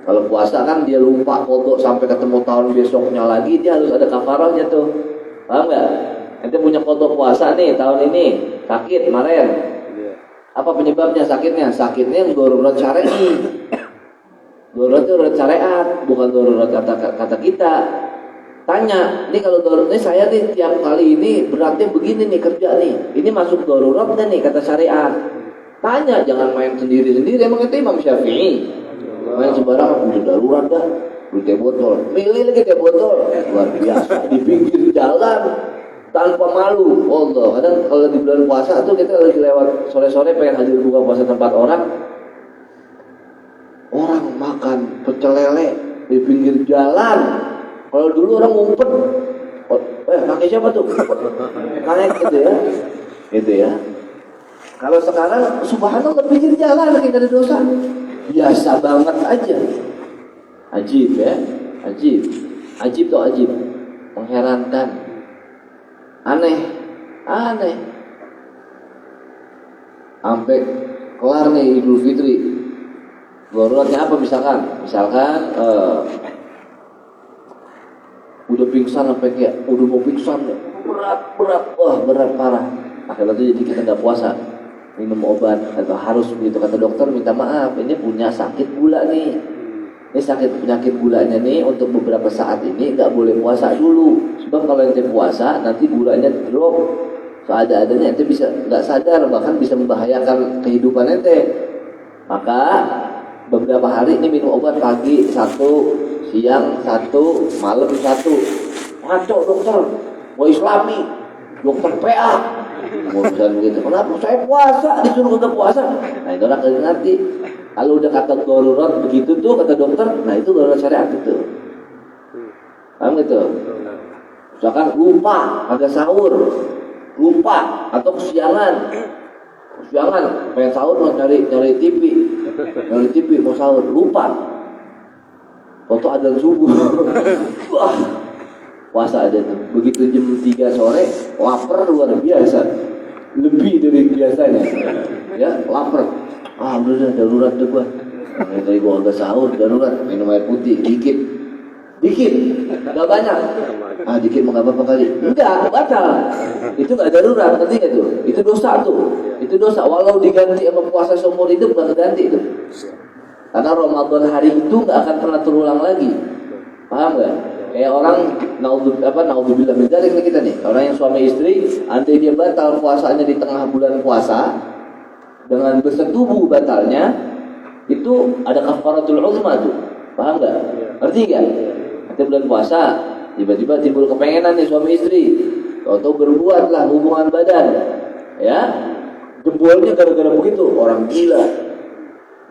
Kalau puasa kan dia lupa foto sampai ketemu tahun besoknya lagi, dia harus ada kafarahnya tuh, paham nggak? Nanti punya foto puasa nih tahun ini sakit kemarin. Apa penyebabnya sakitnya? Sakitnya yang darurat syar'i. Darurat itu darurat syariat, bukan darurat kata kita. Tanya, ini kalau darurat ini saya nih tiap kali ini beratnya begini nih kerja nih. Ini masuk darurat nih kata syariat. Tanya, jangan main sendiri-sendiri. Emang itu Imam Syafi'i. Main sembarangan, udah darurat dah. Beli teh botol, milih lagi teh botol. Luar biasa, di pinggir jalan tanpa malu. Allah, kadang kalau di bulan puasa tuh kita lagi lewat sore-sore pengen hadir buka puasa tempat orang makan pecel lele di pinggir jalan. Kalau dulu orang ngumpet, pakai siapa tuh? Naik gitu ya, gitu ya. Kalau sekarang, subhanallah pinggir jalan lagi ada dosa, biasa banget aja. Ajib ya, ajib tuh ajib, mengherankan, aneh. Sampai kelar nih Idul Fitri. Daruratnya apa misalkan udah pingsan sampai kayak udah mau pingsan berat parah. Akhirnya tuh jadi kita nggak puasa, minum obat atau harus begitu kata dokter minta maaf ini punya sakit gula nih. Ini penyakit gulanya nih untuk beberapa saat ini nggak boleh puasa dulu. Sebab kalau ente puasa nanti gulanya drop seadanya ente bisa nggak sadar bahkan bisa membahayakan kehidupan ente. Maka beberapa hari ini minum obat pagi 1, siang 1, malam 1. Ngaco dokter, mau Islami, dokter PA. Mau bisa begitu. Kenapa saya puasa disuruh untuk puasa? Nah itu orang ngerti. Kalau udah kata darurat begitu tuh kata dokter, nah itu darurat syariat itu. Paham gitu? Misalkan lupa agak sahur, lupa atau kesiangan pengen sahur mau nyari TV mau sahur lupa foto adzan subuh. Wah puasa aja tuh begitu jam 3 sore lapar luar biasa lebih dari biasanya ya lapar udah darurat tuh gua dari gua agak sahur darurat minum air putih dikit nggak banyak dikit mau nggak apa-apa kali enggak batal itu nggak darurat ngerti nggak tuh itu dosa walau diganti sama puasa seumur hidup nggak ganti itu karena Ramadan hari itu nggak akan pernah terulang lagi paham nggak kayak orang naudzubillah min dzalik nih kita nih orang yang suami istri andai dia batal puasanya di tengah bulan puasa dengan bersetubuh batalnya itu ada kafaratul uzma tuh paham nggak ngerti nggak nanti bulan puasa tiba-tiba timbul kepengenan nih suami istri atau berbuatlah hubungan badan ya, jempolnya gara-gara begitu orang gila,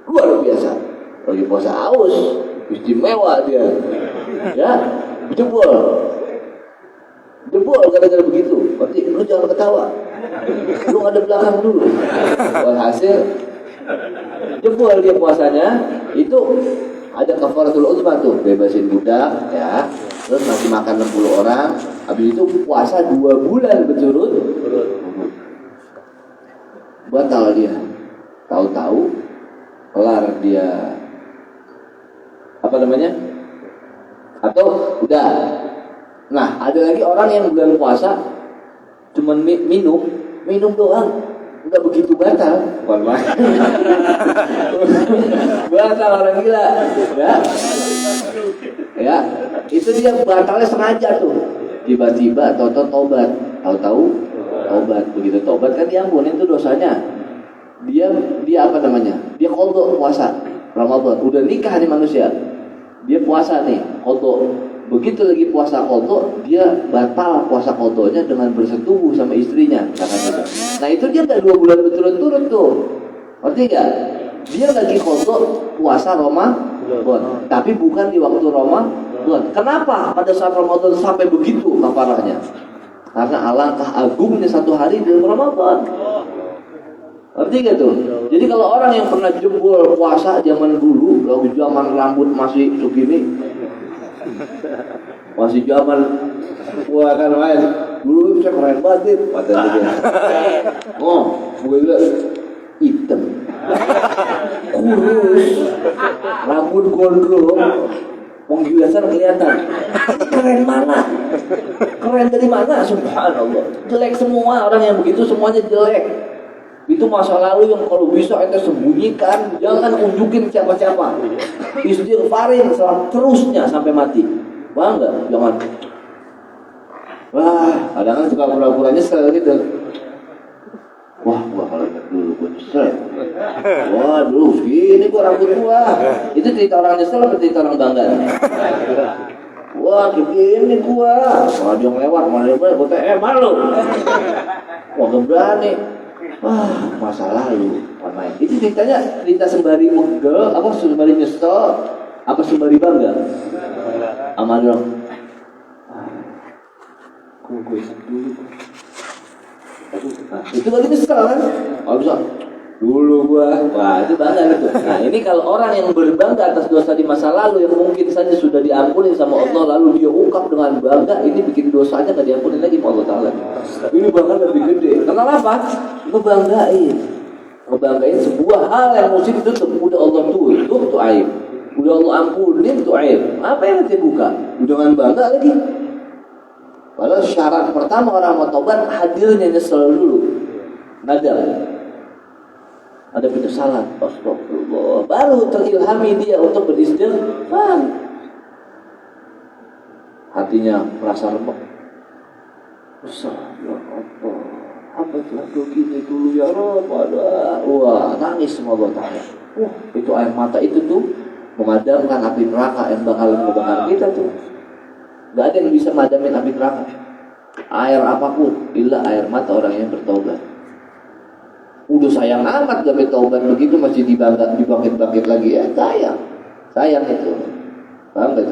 luar biasa. Lagi puasa aus, istimewa dia, ya, jempol gara-gara begitu. Berarti lu jangan ketawa, lu ada belakang dulu. Hasil jempol dia puasanya itu ada kafaratul uzmah tuh, bebasin budak, ya, terus masih makan 60 orang, habis itu puasa 2 bulan berturut, batal dia. Tahu-tahu kelar dia apa namanya? Atau udah. Nah, ada lagi orang yang bulan puasa cuman minum doang, nggak begitu batal. Bukan main. Batal orang gila, ya, itu dia batalnya sengaja tuh. Tiba-tiba tobat, tahu-tahu tobat. Begitu tobat kan diampunin itu dosanya. Dia apa namanya? Dia qadha puasa Ramadan. Udah nikah nih manusia, dia puasa nih qadha. Begitu lagi puasa qadha, dia batal puasa qadhanya dengan bersetubuh sama istrinya, katanya. Nah itu dia nggak 2 bulan berturut-turut tuh, ngerti nggak? Dia lagi qadha puasa Ramadan, tapi bukan di waktu Ramadan. Kenapa pada saat Ramadan sampai begitu kafarahnya? Karena alangkah agungnya 1 hari dalam Ramadan. Ngerti gak tuh? Jadi kalau orang yang pernah jebol puasa zaman dulu, lalu zaman rambut masih segini, masih zaman gua kan main dulu bisa keren banget padahal dia. Oh, gue lihat hitam, kurus, rambut gondrong, penggilasan kelihatan. Keren mana? Keren dari mana? Subhanallah. Jelek semua orang yang begitu, semuanya jelek. Itu masa lalu yang kalau bisa ente sembunyikan, jangan unjukin siapa-siapa. Istighfarin terusnya sampai mati. Paham nggak? Jangan. Wah, kadang-kadang suka pura-pura nyesel gitu. Wah, kalau dulu gue nyesel. Wah, dulu gini gue rambut gua. Itu cerita orang nyesel atau cerita orang bangga? Wah, begini gua. Wah, dia lewat, malah dia malu. Wah, gak berani. Wah, masa lalu main. Itu ceritanya cerita sembari megel, apa sembari nyesel, apa sembari bangga? Amal dong. Gue ingat dulu. Nah, itu lagi nyesel kan? Oh bisa. Dulu gua, wah itu bangga gitu. Nah ini kalau orang yang berbangga atas dosa di masa lalu yang mungkin saja sudah diampuni sama Allah, lalu dia ungkap dengan bangga, ini bikin dosanya nggak diampuni lagi sama Allah Taala. Ini bahkan lebih gede. Kenapa? Ngebanggain sebuah hal yang mesti ditutup. Udah Allah tutup aib, udah Allah ampunin tuh aib. Apa yang nanti buka? Dengan bangga lagi. Padahal syarat pertama orang mau tobat hadirnya nyesel dulu, nadam. Ada penyesalan, astagfirullah, baru terilhami dia untuk beristighfar. Hatinya merasa remuk. Ya Allah, apa telah begini dulu ya Rabb? Wah, nangis sama Allah Ta'ala. Itu air mata itu tuh memadamkan api neraka yang bakal membakar kita tuh. Gak ada yang bisa madamin api neraka. Air apapun, illa air mata orang yang bertobat. Udah sayang amat gak bertobat begitu masih dibangkit-bangkit lagi ya, sayang itu. Paham gak?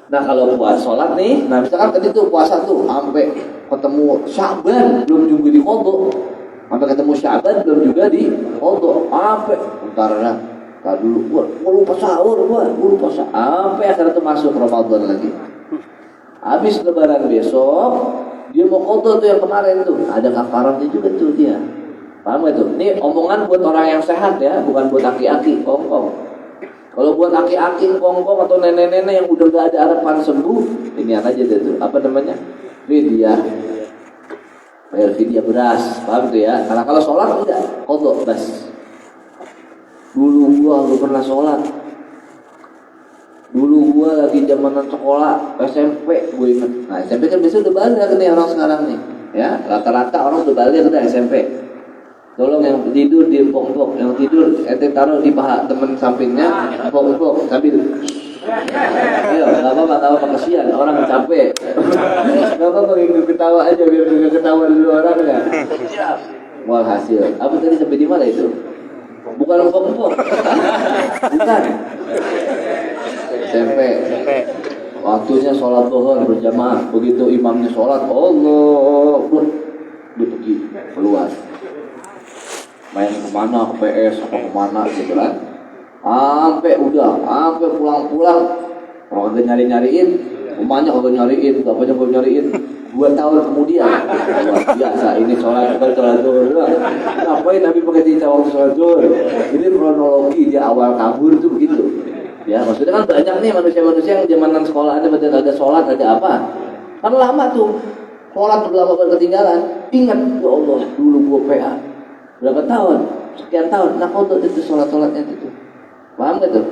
Nah kalau puasa sholat nih, nah misalkan tadi tuh puasa tuh sampai ketemu Sya'ban belum juga di qadha, sampai ketemu Sya'ban belum juga di qadha, sampai entar dulu gua lupa sahur, gua lupa sahur, sampai akhirnya tuh masuk Ramadan lagi. Habis lebaran besok dia mau qadha tuh yang kemarin tuh, ada kafarahnya juga tuh dia. Paham gak tuh? Ini omongan buat orang yang sehat ya, bukan buat aki-aki kongkong. Kalau buat aki-aki kongkong atau nenek-nenek yang udah gak ada harapan sembuh, ini aja deh tuh, apa namanya? Fidyah. Bayar fidyah beras, paham tuh ya? Karena kalau sholat enggak, qadha bas. Dulu gua gak pernah sholat. Dulu gua lagi zamanan sekolah SMP, gue inget. Nah SMP kan biasanya udah balik nih orang sekarang nih, ya rata-rata orang udah balik udah SMP. Tolong yang tidur di empok-empok, yang tidur ente taruh di paha temen sampingnya, empok-empok sambil Ayo, nggak apa-apa kasihan, orang capek. Nggak apa-apa ketawa aja biar nggak ketawa dulu orangnya. Walhasil, apa tadi sampai di mana itu? Bukan empuk-empuk. Bukan. SMP. Waktunya sholat zuhur berjamaah. Begitu imamnya sholat, Allah pergi keluar. Main kemana, ke PS apa kemana gitu kan. Sampai pulang-pulang. Kalau kagak nyariin, rumahnya kagak nyariin, bapaknya kagak nyariin. 2 tahun kemudian, luar biasa ini sholat zuhur. Ngapain Nabi pakai cinta waktu sholat zuhur? Ini kronologi dia awal kabur tuh begitu. Ya maksudnya kan banyak nih manusia-manusia yang zamanan sekolah ada ada sholat ada apa? Kan lama tuh sholat udah lama banget ketinggalan. Ingat ya Allah dulu gua PA berapa tahun, sekian tahun. Nah kau itu sholatnya itu, paham gak tuh?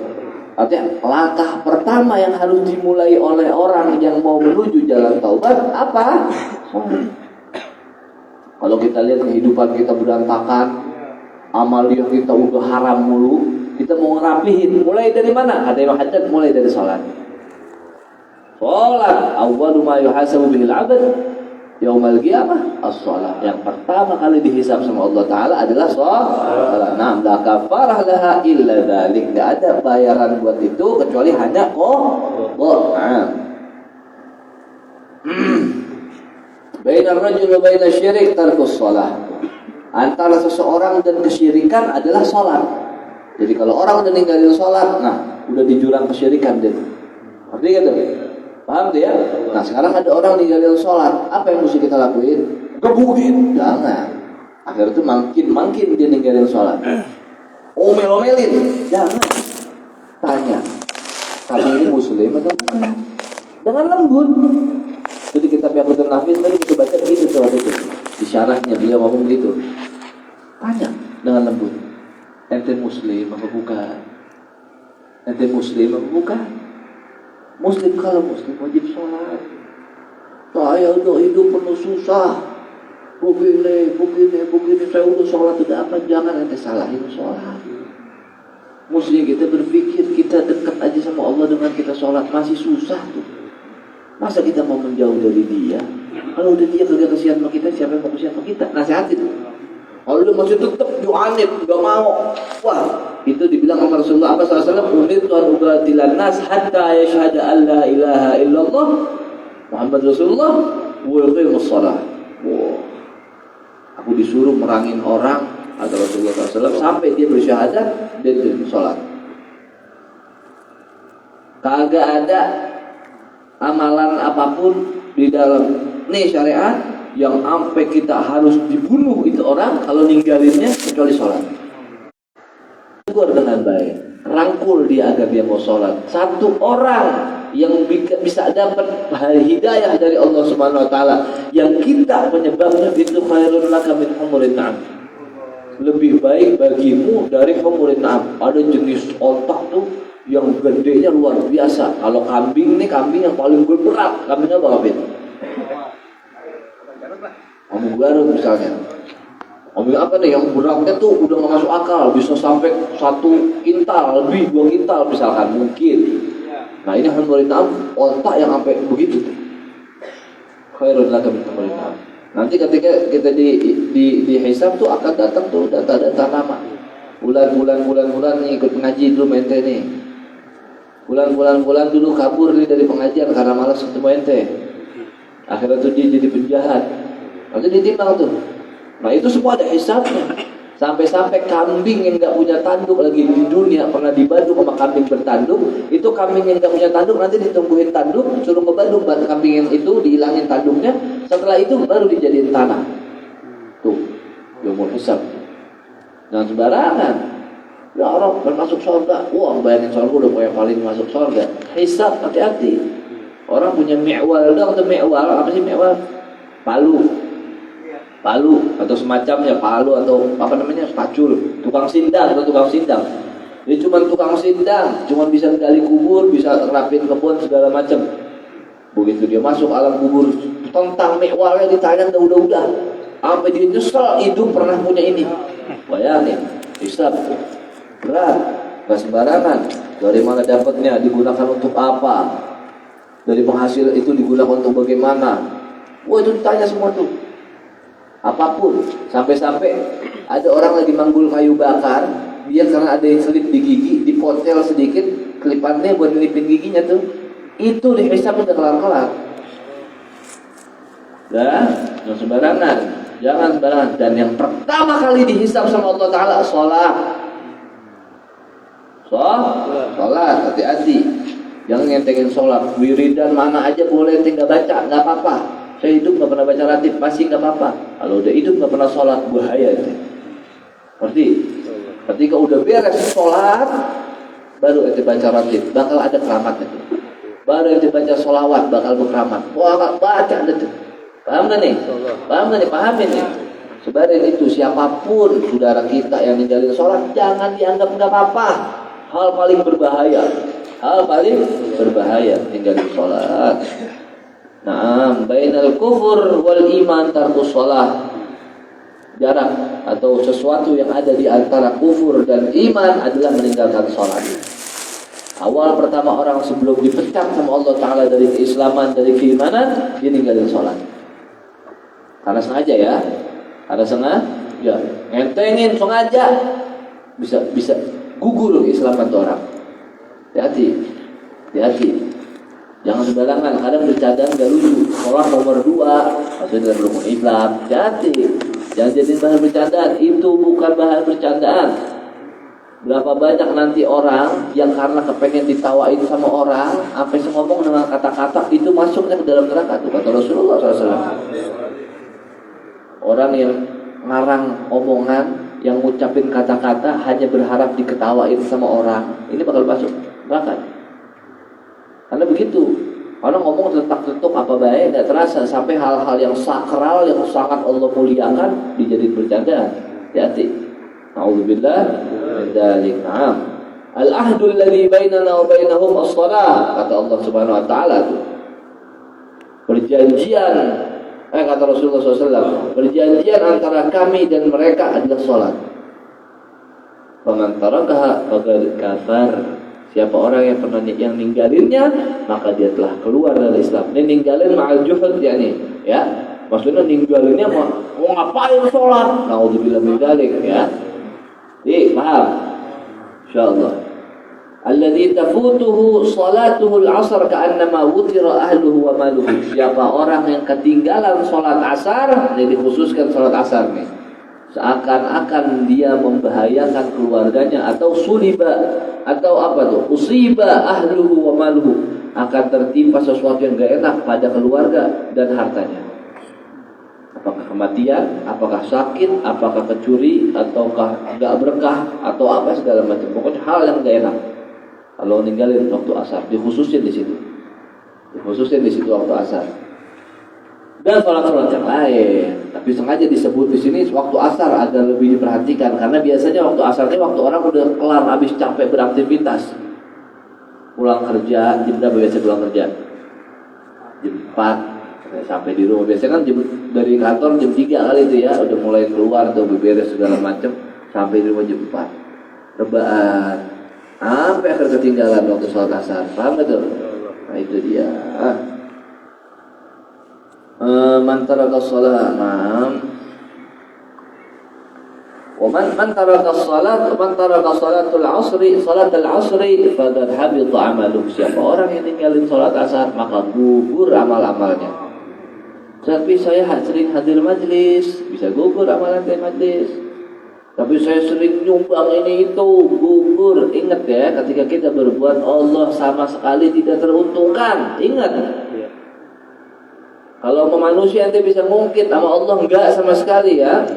Artinya langkah pertama yang harus dimulai oleh orang yang mau menuju jalan taubat apa? Kalau kita lihat kehidupan kita berantakan, amaliyah kita udah haram mulu, kita mau ngerapihin. Mulai dari mana? Ada yang hajat mulai dari sholat. Sholat awwalu ma yuhasabu bihil 'abd yaumal qiyamah as-shalah. Yang pertama kali dihisab sama Allah Ta'ala adalah sholat. Nah, la kafarah laha illa dzalik. Tidak ada bayaran buat itu kecuali hanya qada. Bainar rajul wa bainas syirik tarkus shalah. Antara seseorang dan kesyirikan adalah sholat. Jadi kalau orang udah ninggalin sholat, nah udah di jurang kesyirikan dia. Artinya gitu. Paham tuh ya? Nah sekarang ada orang ninggalin sholat, apa yang mesti kita lakuin? Gebukin, jangan. Akhirnya itu makin dia ninggalin sholat. Omel-omelin, jangan. Tanya, kamu ini muslim atau bukan? Dengan lembut. Jadi kitab Yaqutul Nafis tadi kita baca begitu tuh waktu itu. Di syarahnya beliau ngomong begitu. Tanya dengan lembut. Ente muslim apa bukan? Ente muslim apa bukan? Muslim, kalau muslim wajib sholat. Saya udah hidup penuh susah. Begini, saya udah sholat udah apa? Jangan ente salahin sholat. Mestinya kita berpikir kita dekat aja sama Allah dengan kita sholat masih susah tuh. Masa kita mau menjauh dari dia? Kalau udah dia kagak kasihan sama kita, siapa yang mau kasihan sama kita? Nasihatin. Kalau dia masih tetap ju'anid, gak mau. Wah, itu dibilang sama Rasulullah SAW, umirtu an ubatilan nas hatta yashhada an la ilaha illallah Muhammad Rasulullah wa yuqimus shalah. Wow. Aku disuruh merangin orang atau Rasulullah SAW sampai dia bersyahadat dan sholat. Kagak ada amalan apapun di dalam nih syariat yang sampai kita harus dibunuh itu orang kalau ninggalinnya kecuali sholat. Tegur dengan baik, rangkul dia agar dia mau sholat. Satu orang yang bisa dapat hidayah dari Allah Subhanahu Wa Taala yang kita penyebabnya itu khairun laka min humurin na'am. Lebih baik bagimu dari humurin na'am. Ada jenis otak tuh yang gedenya luar biasa. Kalau kambing nih, kambing yang paling berat, kambing apa kambing? Kambing Garut misalnya. Kambing apa nih yang beratnya tuh udah nggak masuk akal, bisa sampai 1 kintal lebih, 2 kintal misalkan mungkin. Nah ini humurin na'am, otak yang sampai begitu tuh. Khairun laka min humurin na'am. Nanti ketika kita di hisab tuh akan datang tuh data-data nama. Bulan nih ikut ngaji dulu mente nih. Bulan dulu kabur nih dari pengajian karena malas ketemu ente. Akhirnya tuh dia jadi penjahat. Nanti ditimbang tuh. Nah itu semua ada hisabnya. Sampai-sampai kambing yang nggak punya tanduk lagi di dunia pernah dibaduk sama kambing bertanduk. Itu kambing yang nggak punya tanduk nanti ditungguin tanduk, suruh ngebaduk kambing yang itu, dihilangin tanduknya. Setelah itu baru dijadiin tanah. Tuh, ilmu hisab. Jangan sembarangan. Ya orang masuk surga. Wah bayangin surga udah yang paling masuk surga. Hisab, hati-hati. Orang punya mi'wal dong, atau mi'wal apa sih mi'wal? Palu atau semacamnya, palu atau apa namanya, pacul, tukang sindang. Dia cuma tukang sindang, cuma bisa gali kubur, bisa ngerapin kebun segala macam. Begitu dia masuk alam kubur, tentang mi'walnya ditanya udah. Sampai dia nyesel hidup pernah punya ini. Bayangin, hisab berat, gak sembarangan. dari mana dapatnya, digunakan untuk apa, dari penghasil itu digunakan untuk bagaimana. Wah, itu ditanya semua tuh. Apapun, sampai-sampai ada orang lagi manggul kayu bakar, dia karena ada yang selip di gigi, dipotel sedikit, kelipannya buat nilipin giginya tuh, itu dihisap udah kelar-kelar. Dan yang sembarangan, jangan sembarangan. Dan yang pertama kali dihisap sama Allah Ta'ala, sholat. Sholat, hati-hati. Jangan ngentengin sholat. Wiridan mana aja boleh, tinggal baca, nggak apa-apa. Saya hidup nggak pernah baca ratib, pasti nggak apa-apa. Kalau udah hidup nggak pernah sholat, bahaya itu. Berarti ketika udah beres sholat, baru ente baca ratib, bakal ada keramat itu. Baru ente baca sholawat, bakal berkeramat. Wah, baca itu. Paham gak nih? Pahamin nih. Sebarin itu, siapapun saudara kita yang ninggalin sholat, jangan dianggap nggak apa-apa. Hal paling berbahaya ninggalin sholat. Naam, bainal kufur wal iman tarkus sholat. Jarak atau sesuatu yang ada di antara kufur dan iman adalah meninggalkan sholat. Awal pertama orang sebelum dipecat sama Allah Ta'ala dari keislaman, dari keimanan, dia ninggalin sholat. Karena sengaja ya, ngentengin sengaja, bisa gugur keislaman tuh orang. Hati-hati. Jangan sembarangan, kadang bercadang gak lucu. Sholat nomor 2, maksudnya dalam rukun Islam. Hati. Jangan jadiin bahan bercandaan, itu bukan bahan bercandaan. Berapa banyak nanti orang yang karena kepengen ditawain sama orang, sampai ngomong dengan kata-kata itu masuknya ke dalam neraka tuh kata Rasulullah SAW. Orang yang ngarang omongan, yang ngucapin kata-kata hanya berharap diketawain sama orang, ini bakal masuk neraka. Karena begitu, orang ngomong tetak-tetuk apa baik, tidak terasa sampai hal-hal yang sakral yang sangat Allah muliakan dijadiin bercandaan. Hati-hati. A'udzubillah min dzalik. Na'am. Al-ahdul ladzi bainana wa bainahum as-shalah. Kata Allah Subhanahu wa taala itu. Perjanjian kata Rasulullah SAW, perjanjian antara kami dan mereka adalah salat. Faman tarakaha faqad kafar. Siapa orang yang ninggalinnya, maka dia telah keluar dari Islam. Ini ninggalin ma'al juhud ya. Maksudnya ninggalinnya mau ngapain sholat? Na'udzubillah min dzalik ya. Paham? Insyaallah. Alladzi tafutuhu salatuhu al-'asr ka'annama wutira ahluhu wa maluhu. Siapa orang yang ketinggalan salat asar, ini dikhususkan salat asar nih. Seakan-akan dia membahayakan keluarganya atau suliba atau apa tuh? Usiba ahluhu wa maluhu. Akan tertimpa sesuatu yang gak enak pada keluarga dan hartanya. Apakah kematian, apakah sakit, apakah kecuri, ataukah gak berkah, atau apa segala macam. Pokoknya hal yang gak enak. Kalau ninggalin waktu asar, dikhususin di situ. Waktu asar. Dan sholat-sholat yang lain, tapi sengaja disebut di sini waktu asar agar lebih diperhatikan, karena biasanya waktu asar ini waktu orang udah kelar habis capek beraktivitas. Pulang kerja, jam berapa biasa pulang kerja? Jam 4 sampai di rumah. Biasanya kan dari kantor jam 3 kali itu ya, udah mulai keluar tuh beberes segala macam, sampai di rumah jam 4. Rebahan. Sampai akhir ketinggalan waktu sholat asar. Paham betul? Nah itu dia. Man taraka shalah, wa man taraka salatul asri faqad habita amaluhu. Siapa orang yang ninggalin salat asar, maka gugur amal-amalnya. Tapi saya sering hadir majlis, bisa gugur amalan di majlis. Tapi saya sering nyumbang ini itu, gugur. Ingat ya, ketika kita berbuat Allah sama sekali tidak teruntungkan. Ingat. Kalau sama manusia ente bisa ngungkit, sama Allah enggak sama sekali ya.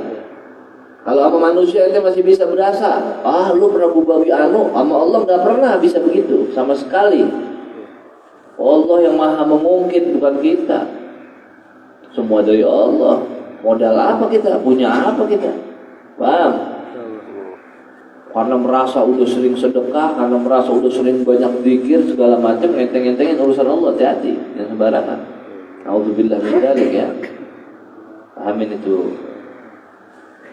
Kalau sama manusia ente masih bisa berasa, lu pernah bubawi sama Allah enggak pernah bisa begitu sama sekali. Allah yang maha mengungkit, bukan kita. Semua dari Allah. Modal apa kita? Punya apa kita? Paham? Karena merasa udah sering sedekah, karena merasa udah sering banyak zikir segala macam, enteng-entengin urusan Allah. Hati-hati, jangan sembarangan. A'udzubillah min dzalik ya. Pahamin itu.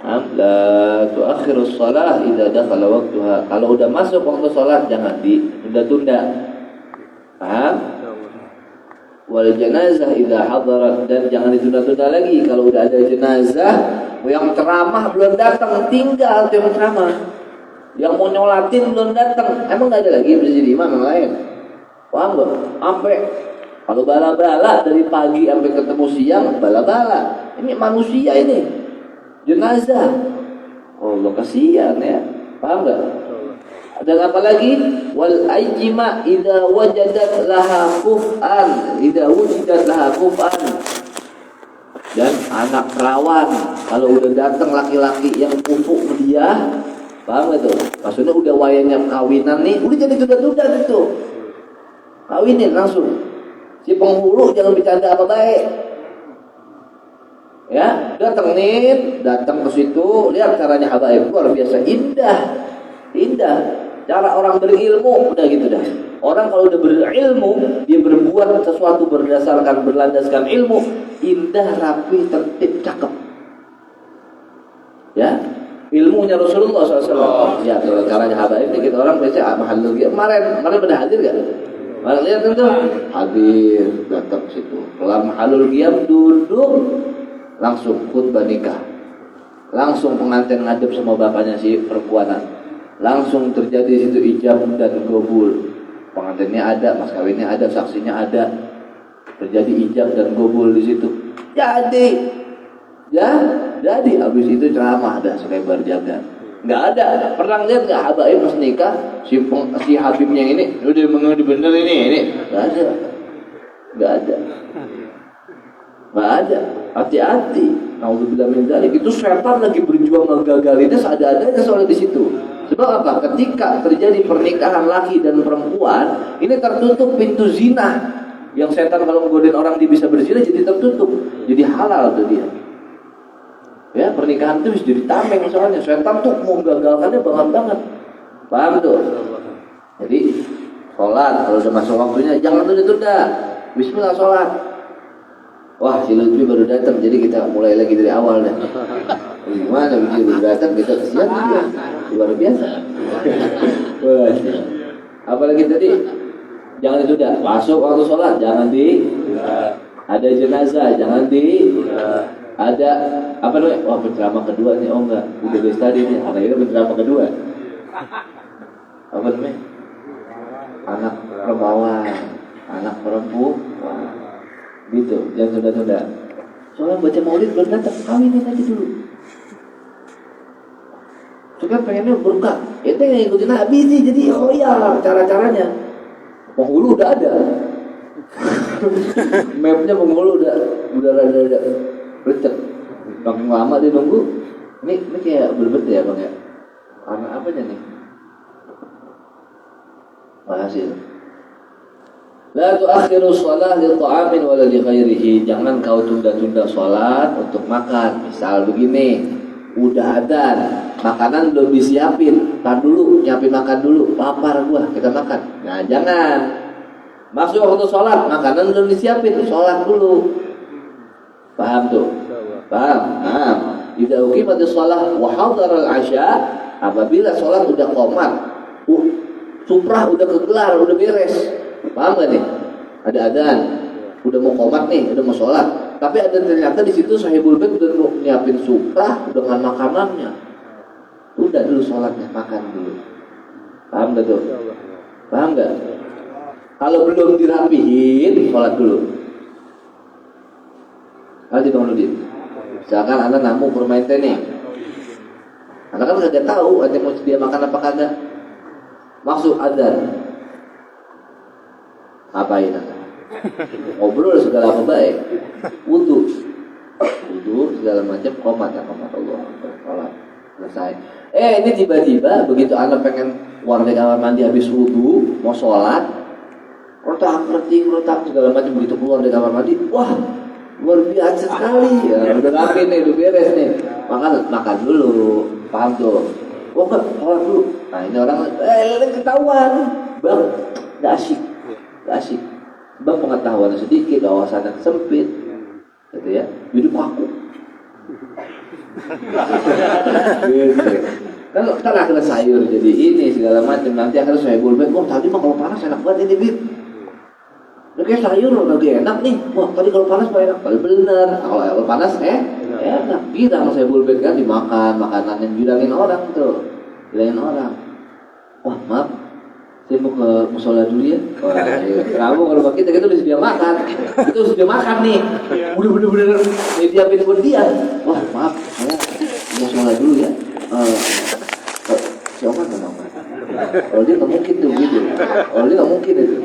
La tuakhirus shalah idza dakhala waktuha. Kalau udah masuk waktu salat jangan ditunda-tunda. Paham? Wal janazah idza hadarat, dan jangan ditunda-tunda lagi kalau udah ada jenazah yang ceramah belum datang, tinggal tuh yang ceramah. Yang mau nyolatin belum datang. Emang enggak ada lagi bisa jadi imam yang lain. Paham enggak? Sampai kalau bala-bala dari pagi sampai ketemu siang bala-bala. Ini manusia ini. Jenazah. Allah kasihan ya. Paham enggak? Dan apa lagi? Wal ajma idza wajadat laha kuf'an, idza wujidat laha kuf'an. Dan anak perawan kalau udah datang laki-laki yang kufu dia, paham enggak tuh? Maksudnya udah wayanya kawinan nih, udah jadi tunda-tunda gitu. Kawinin langsung. Si penghulu jangan bercanda apa baik. Ya, datang ke situ, lihat caranya habaib luar biasa indah. Cara orang berilmu udah gitu dah. Orang kalau udah berilmu, dia berbuat sesuatu berdasarkan berlandaskan ilmu, indah, rapi, tertib, cakep. Ya, ilmunya Rasulullah SAW. Ya, kalau caranya habaib dikit orang biasa mahalul dia. Kemarin pada hadir gak? Kemarin lihat kan tuh, hadir, datang ke situ. Kelar mahalul dia duduk. Langsung khutbah nikah, langsung pengantin ngadep sama bapaknya si perempuanan, langsung terjadi situ ijab dan gobul. Pengantinnya ada, mas kawinnya ada, saksinya ada, terjadi ijab dan gobul di situ. Jadi habis itu ceramah ada selebar jagat. Nggak ada, pernah lihat nggak habaib pas nikah si habibnya ini udah mengerti bener ini nggak ada. Hati-hati. Nauzubillah min dzalik. Itu setan lagi berjuang menggagalinnya seadanya soalnya di situ. Sebab apa? Ketika terjadi pernikahan laki dan perempuan, ini tertutup pintu zina. Yang setan kalau menggodain orang dia bisa berzina jadi tertutup. Jadi halal tuh dia. Ya, pernikahan itu bisa jadi tameng soalnya. Setan tuh mau gagalkannya banget. Paham tuh? Jadi sholat kalau udah masuk waktunya jangan tunda-tunda. Bismillah sholat. Wah, si Lutfi baru datang, jadi kita mulai lagi dari awal dah. Gimana begitu baru datang kita kesian juga, luar biasa. Wah, apalagi tadi jangan ditunda. Masuk waktu sholat jangan ada jenazah jangan ada apa namanya? Wah, penceramah kedua nih, oh enggak, udah dari tadi nih, akhirnya penceramah kedua. Apa namanya? Anak perempuan, anak perempuan. Gitu, jangan tunda-tunda. Soalnya baca maulid belum datang, kawinin aja dulu. Suka pengennya berkah, itu yang ikutin Nabi sih, jadi khoyal cara-caranya. Penghulu udah ada, mapnya penghulu udah rada lecek. Makin lama dia nunggu, ini kayak berbeda ya bang ya. Karena apanya nih? Hasil. La tu'akhiru shalah li ta'amin wala li ghairihi. Jangan kau tunda-tunda salat untuk makan. Misal begini, udah adzan, makanan belum disiapin. Tar dulu, nyiapin makan dulu. Lapar gua, kita makan. Nah, jangan. Masuk waktu salat, makanan belum disiapin, salat dulu. Paham tuh? Paham? Nah, idza uqimatis shalah wa hadaral 'asya, apabila salat udah qomat, suprah udah kegelar, udah beres. Paham gak nih? Ada adzan, udah mau qomat nih, udah mau sholat, tapi ada ternyata di situ sahibul bait udah mau nyiapin suprah dengan makanannya. Udah dulu sholatnya, makan dulu. Paham gak tuh? Paham gak? Kalau belum dirapihin, sholat dulu. Nanti Bang Nudin, misalkan anda namu bermain tenis, anda kan kagak tahu anda mau sedia makan apa kagak. Masuk adzan, apain anda? Ngobrol segala apa baik, wudu segala macam, qomat Allah, sholat selesai. Ini tiba-tiba begitu anda pengen keluar dari kamar mandi habis wudu mau sholat, rotak segala macam, begitu keluar dari kamar mandi, wah luar biasa sekali, ya, udah rapi nih, udah beres nih, makan dulu, paham tuh? Oh enggak, sholat dulu. Nah ini orang, ketahuan, bang, nggak asik. Bang pengetahuan sedikit, wawasannya sempit, gitu ya, hidup kaku. Gitu. Kan akhirnya sayur jadi ini segala macam, nanti akhirnya saya boleh, wah tadi mah kalau panas enak banget ini Bib. Udah kayak sayur lagi enak nih, wah tadi kalau panas mah enak. Bener, kalau panas enak. Bilang saya boleh kan dimakan makanan yang bilangin orang tuh, bilangin orang. Wah maaf, saya mau ke musola dulu ya. Wah, kamu kalau kita udah sedia makan, itu sedia makan nih. Udah bener-bener diapain buat dia. Wah maaf, saya musola dulu ya. Siapa kan? Kalau dia nggak mungkin tuh gitu. Kalau dia nggak mungkin itu.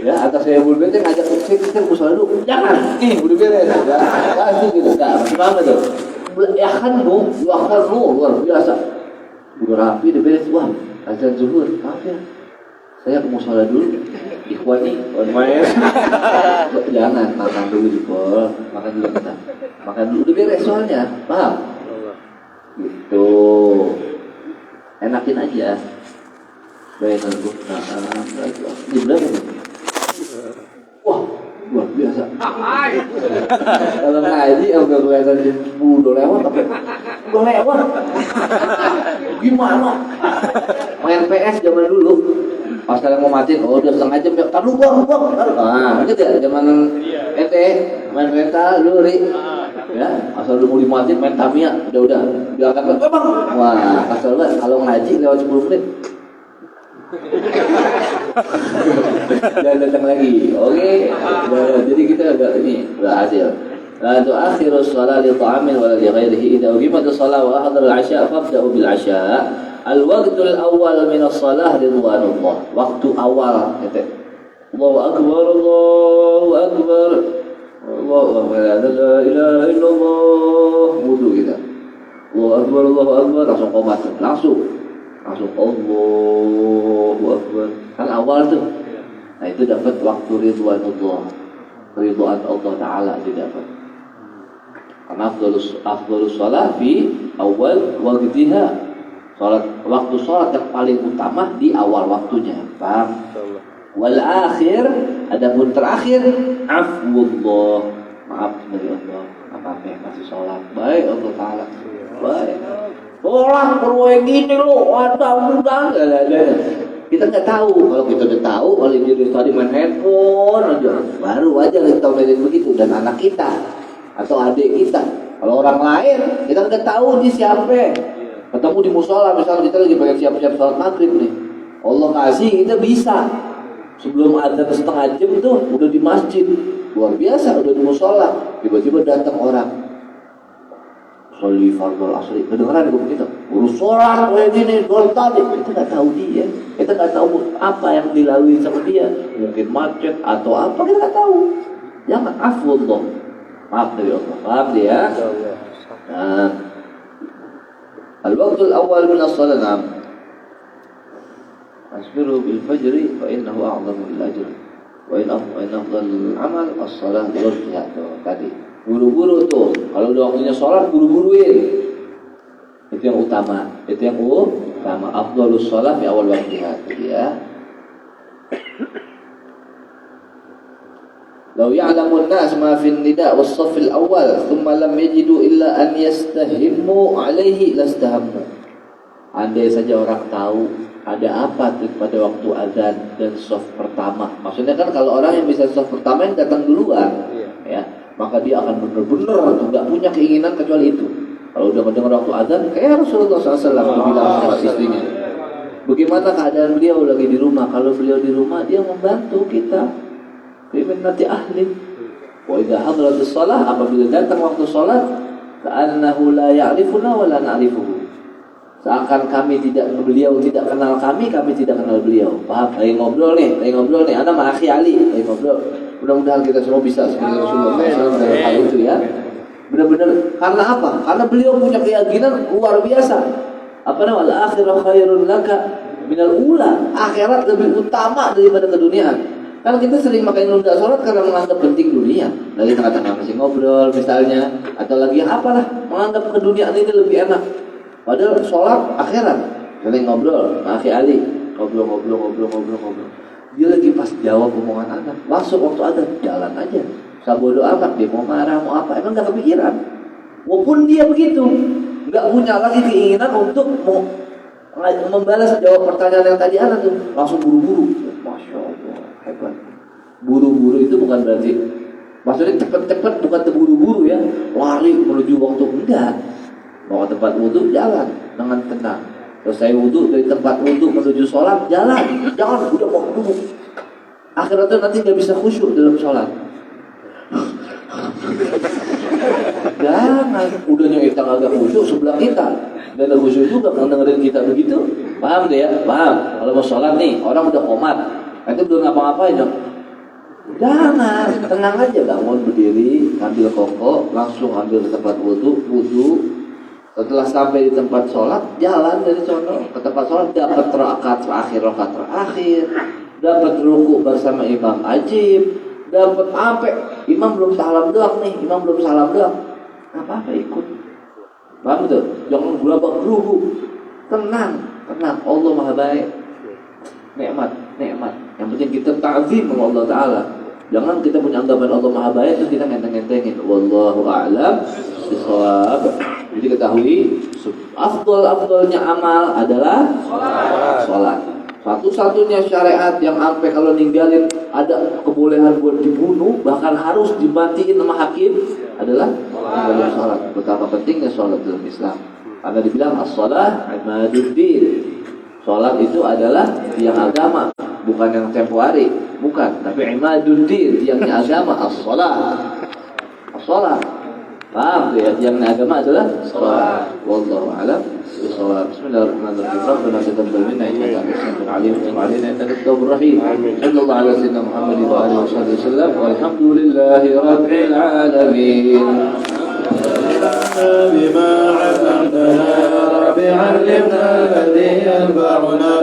Ya, atas saya bulbet yang ngajak kita musola dulu. Jangan. Udah beres. Ya, pasti gitu. Enggak, apa tuh? Ya kan luar biasa. Udah rapi, udah beres. Wah, azan zuhur. Maaf ya. Saya ke musola dulu. Ikhwani, main. Jangan makan dulu di pol. Makan dulu kita. Makan dulu udah beres soalnya. Paham? Gitu. Enakin aja. Baik aku. Di belakang. Wah, luar biasa. Kalau ngaji udah kelihatan udah lewat tapi udah lewat. Gimana? Main PS zaman dulu. Pas kalian mau matiin, udah setengah jam ya. Taruh buang. Nah, gitu ya zaman main rental dulu ya, asal udah mau dimatiin main Tamiya, udah diangkat bang. Wah, asal banget kalau ngaji lewat 10 menit. Jangan datang lagi, oke? Jadi kita udah berhasil. La tu'akhiru shalah li ta'amin wa la li ghairihi idza uqimat as-shalah wa hadara al-'asha' fabda'u bil 'asha'. Al-waqtul awwal min as-shalah ridwanullah. Waktu awal kata. Allahu akbar, Allahu akbar. Allahu akbar, la ilaha illallah. Wudu kita. Allahu akbar, langsung qomat, langsung Allahu akbar. Kan awal tuh. Nah itu dapat waktu ridwanullah. Ridwan Allah Ta'ala didapat. Karena afdhalus shalah fi awal waqtiha. Waktu sholat yang paling utama di awal waktunya. Paham? Wal akhir, adapun terakhir afwullah. Maaf dari Allah. Apa yang masih sholat. Baik Allah Ta'ala. Baik. Orang perlu gini loh. Ada mudah. Kita nggak tahu. Kalau kita udah tahu, kalau dia tadi main handphone aja, baru aja kita tahu begitu. Dan anak kita atau adik kita. Kalau orang lain, kita nggak tahu dia siapa. Ketemu di musola, misalnya kita lagi pengen siap-siap sholat maghrib nih. Allah kasih kita bisa. Sebelum adzan setengah jam itu udah di masjid. Luar biasa, udah di musola. Tiba-tiba datang orang. Sholli fardhu asri. Kedengeran gue begitu. Urus sholat kayak gini, sholat tadi. Kita nggak tahu dia. Kita nggak tahu apa yang dilalui sama dia. Mungkin macet atau apa, kita nggak tahu. Jangan afwullah. Maaf dari Allah. Paham dia? Nah. Al-waqtul awal min as-shalah. Naam. Asbiru bil fajri fa innahu a'zamu lil ajr. Wa in afdal amal as-shalah lil-jihad. Tadi. Buru-buru tuh. Kalau udah waktunya sholat, buru-buruin. Itu yang utama. Afdhalus shalah fi awal waktiha. Ya. Law ya'lamun nas ma fi an-nida' was-saff al-awwal thumma lam yajidu illa an yastahimmu 'alaihi lastahammu. Andai saja orang tahu ada apa pada waktu azan dan shaf pertama. Maksudnya kan kalau orang yang bisa shaf pertama yang datang duluan, ya, maka dia akan benar-benar enggak punya keinginan kecuali itu. Kalau udah mendengar waktu azan, kayak Rasulullah SAW bilang sama istrinya. Bagaimana keadaan beliau lagi di rumah? Kalau beliau di rumah, dia membantu kita. Biminati ahli. Wa idza hadaratus shalah, apabila datang waktu salat, ka'annahu la ya'rifuna wa la na'rifuhu. Seakan beliau tidak kenal kami tidak kenal beliau. Paham? Lagi ngobrol nih. Ana sama akhi Ali lagi ngobrol. Mudah-mudahan kita semua bisa seperti Rasulullah SAW dalam hal itu ya. Benar-benar karena apa? Karena beliau punya keyakinan luar biasa. Apa namanya? Al-akhirah khairun laka minal ula. Akhirat lebih utama daripada keduniaan. Kalau kita sering makin nunda sholat karena menganggap penting dunia. Lagi tengah-tengah masih ngobrol misalnya, atau lagi apalah, menganggap keduniaan ini lebih enak. Padahal sholat akhirat. Sering ngobrol, akhi Ali, ngobrol. Dia lagi pas jawab omongan anak, langsung waktu ada jalan aja. Sabodo amat, dia mau marah mau apa, emang gak kepikiran. Walaupun dia begitu, nggak punya lagi keinginan untuk membalas jawab pertanyaan yang tadi ada tuh, langsung buru-buru. Masya Allah, hebat. Buru-buru itu bukan berarti, maksudnya cepet-cepet bukan terburu-buru ya, lari menuju waktu, enggak. Mau ke tempat wudhu jalan dengan tenang. Selesai wudhu dari tempat wudhu menuju sholat jalan, jangan udah mau duduk. Akhirnya nanti nggak bisa khusyuk dalam sholat. Jangan, udah kita agak khusyuk sebelah kita, dan ada khusyuk juga dengerin kita begitu. Paham deh ya? Paham? Kalau mau sholat nih, orang udah komat, nanti belum ngapa-ngapain dong. Jangan, tenang aja, bangun berdiri, ambil koko, langsung ambil ke tempat wudhu. Setelah sampai di tempat sholat, jalan dari sono ke tempat sholat, dapat rakaat terakhir, dapat ruku bersama imam ajib, dapat apa? Imam belum salam doang nih, apa-apa ikut. Paham tuh? Jangan gerabak-gerubu. Tenang. Allah Maha Baik. Nikmat. Yang penting kita ta'zim sama Allah Ta'ala. Jangan kita punya anggapan Allah Maha Baik terus kita ngenteng-ngentengin. Wallahu a'lam bishawab. Jadi ketahui afdalnya amal adalah sholat. Satu-satunya syariat yang sampai kalau ninggalin ada kebolehan buat dibunuh, bahkan harus dimatiin sama hakim adalah ninggalin sholat. Betapa pentingnya sholat dalam Islam. Karena dibilang as-sholah imaduddin. Sholat itu adalah tiang agama, bukan yang tempohari, bukan. Tapi imaduddin, tiangnya agama, as-sholah. Paham ya? Tiangnya agama adalah sholat. Wallahu a'lam bishawab. Bismillahirrahmanirrahim. Rabbana taqabbal minna innaka antas samiul alim wa tub 'alaina innaka at-tawwabur rahim. Sallallahu ala sayyidina Muhammad wa alihi wasallam. Walhamdulillahi rabbil alamin. بما علمتنا رب علمنا الذي ينفعنا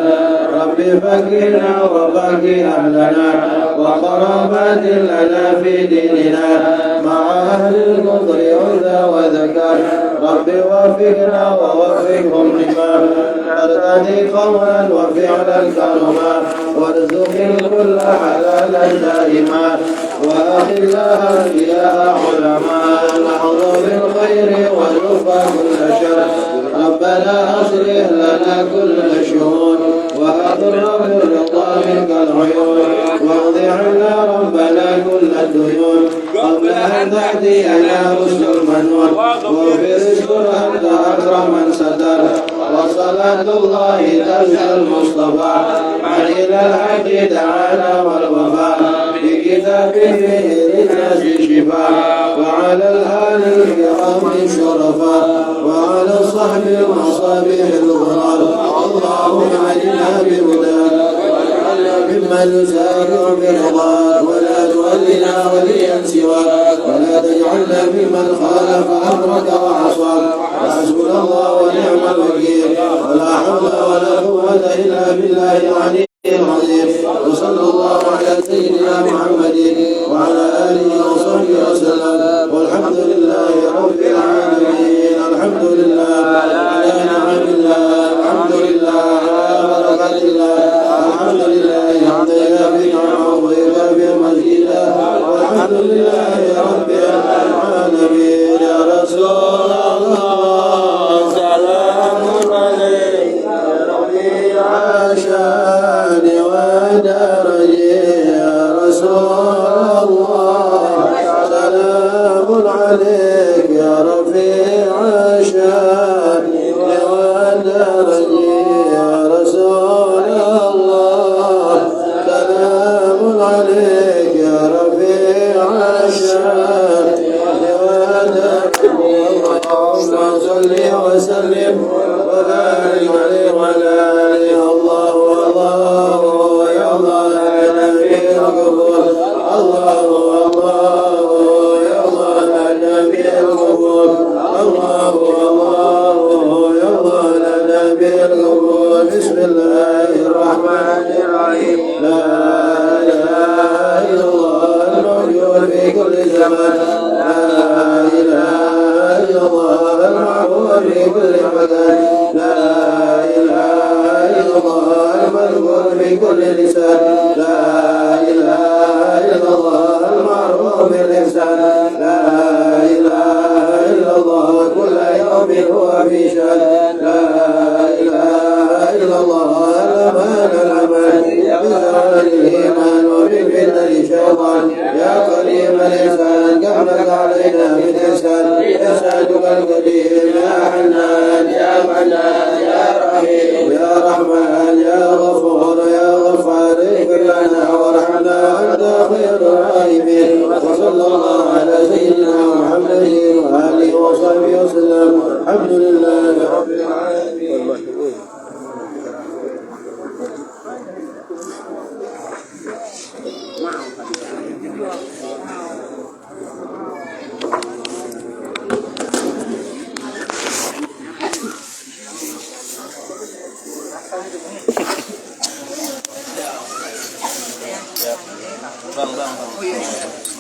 رب فقهنا وفقه أهلنا وقرابات لنا في ديننا مع أهل القدر أنثى وذكر رب وفقنا ووفقهم لما ترتدي قولا وفعلا كرما وارزق الكل حلالا دائما وأخلاها أنبياء علماء نحظى بالخير ونرفع كل شر ربنا أصلح لنا كل شؤون وأضر بالرضا منك العيون واقض عنا ربنا كل الديون قبل أن تأتينا رسل المنون واغفر استر أنت أكرم من ستر وصلاة الله ترجى المصطفى عن إلى الحق تعالى والوفاء بكتابه للناس شفاء وعلى الآل الكرام الشرفاء وعلى الصحب المصابيح الغرار اللهم اهدنا بهداك ممن يسارع برضاك ولا تولنا وليا سواك ولا تجعلنا ممن خالف امرك وعصاك حسبنا الله ونعم الوكيل ولا حول ولا قوه الا بالله العلي العظيم وصلى الله على سيدنا محمد وعلى اله وصحبه وسلم والحمد لله رب العالمين. الحمد لله على نعم الله، الحمد لله على بركات الله، الحمد لله حمدا يكفي نعمه ويكافئ مزيدا والحمد لله رب العالمين. يا رسول الله سلام عليك يا رفيع الشان ودرجه يا رسول الله سلام عليك يا رفيع الشان ودرجه يا رسول الله سلام عليك يا رفيع الشان ودرجه اللهم صل وسلم وبارك عليه وعلى آله. الله يا الله يا نبي القبول الله يا الله يا نبي القبول الله يا الله يا نبي القبول. بسم الله الرحمن الرحيم. لا إله إلا الله الموجود في كل زمان، لا إله إلا الله المعبود في كل مكان، لا إله إلا الله المذكور في كل لسان، لا إله إلا الله المعروف بالإحسان، لا إله إلا الله كل يوم هو في الإحسان قبلك علينا بالإحسان إحسانك القدير يا حنان يا منان يا رحيم يا رحمن يا غفور يا غفار اغفر لنا وارحمنا أنت خير الراحمين وصلى الله على سيدنا محمد وآله وصحبه وسلم الحمد لله رب العالمين. Bang.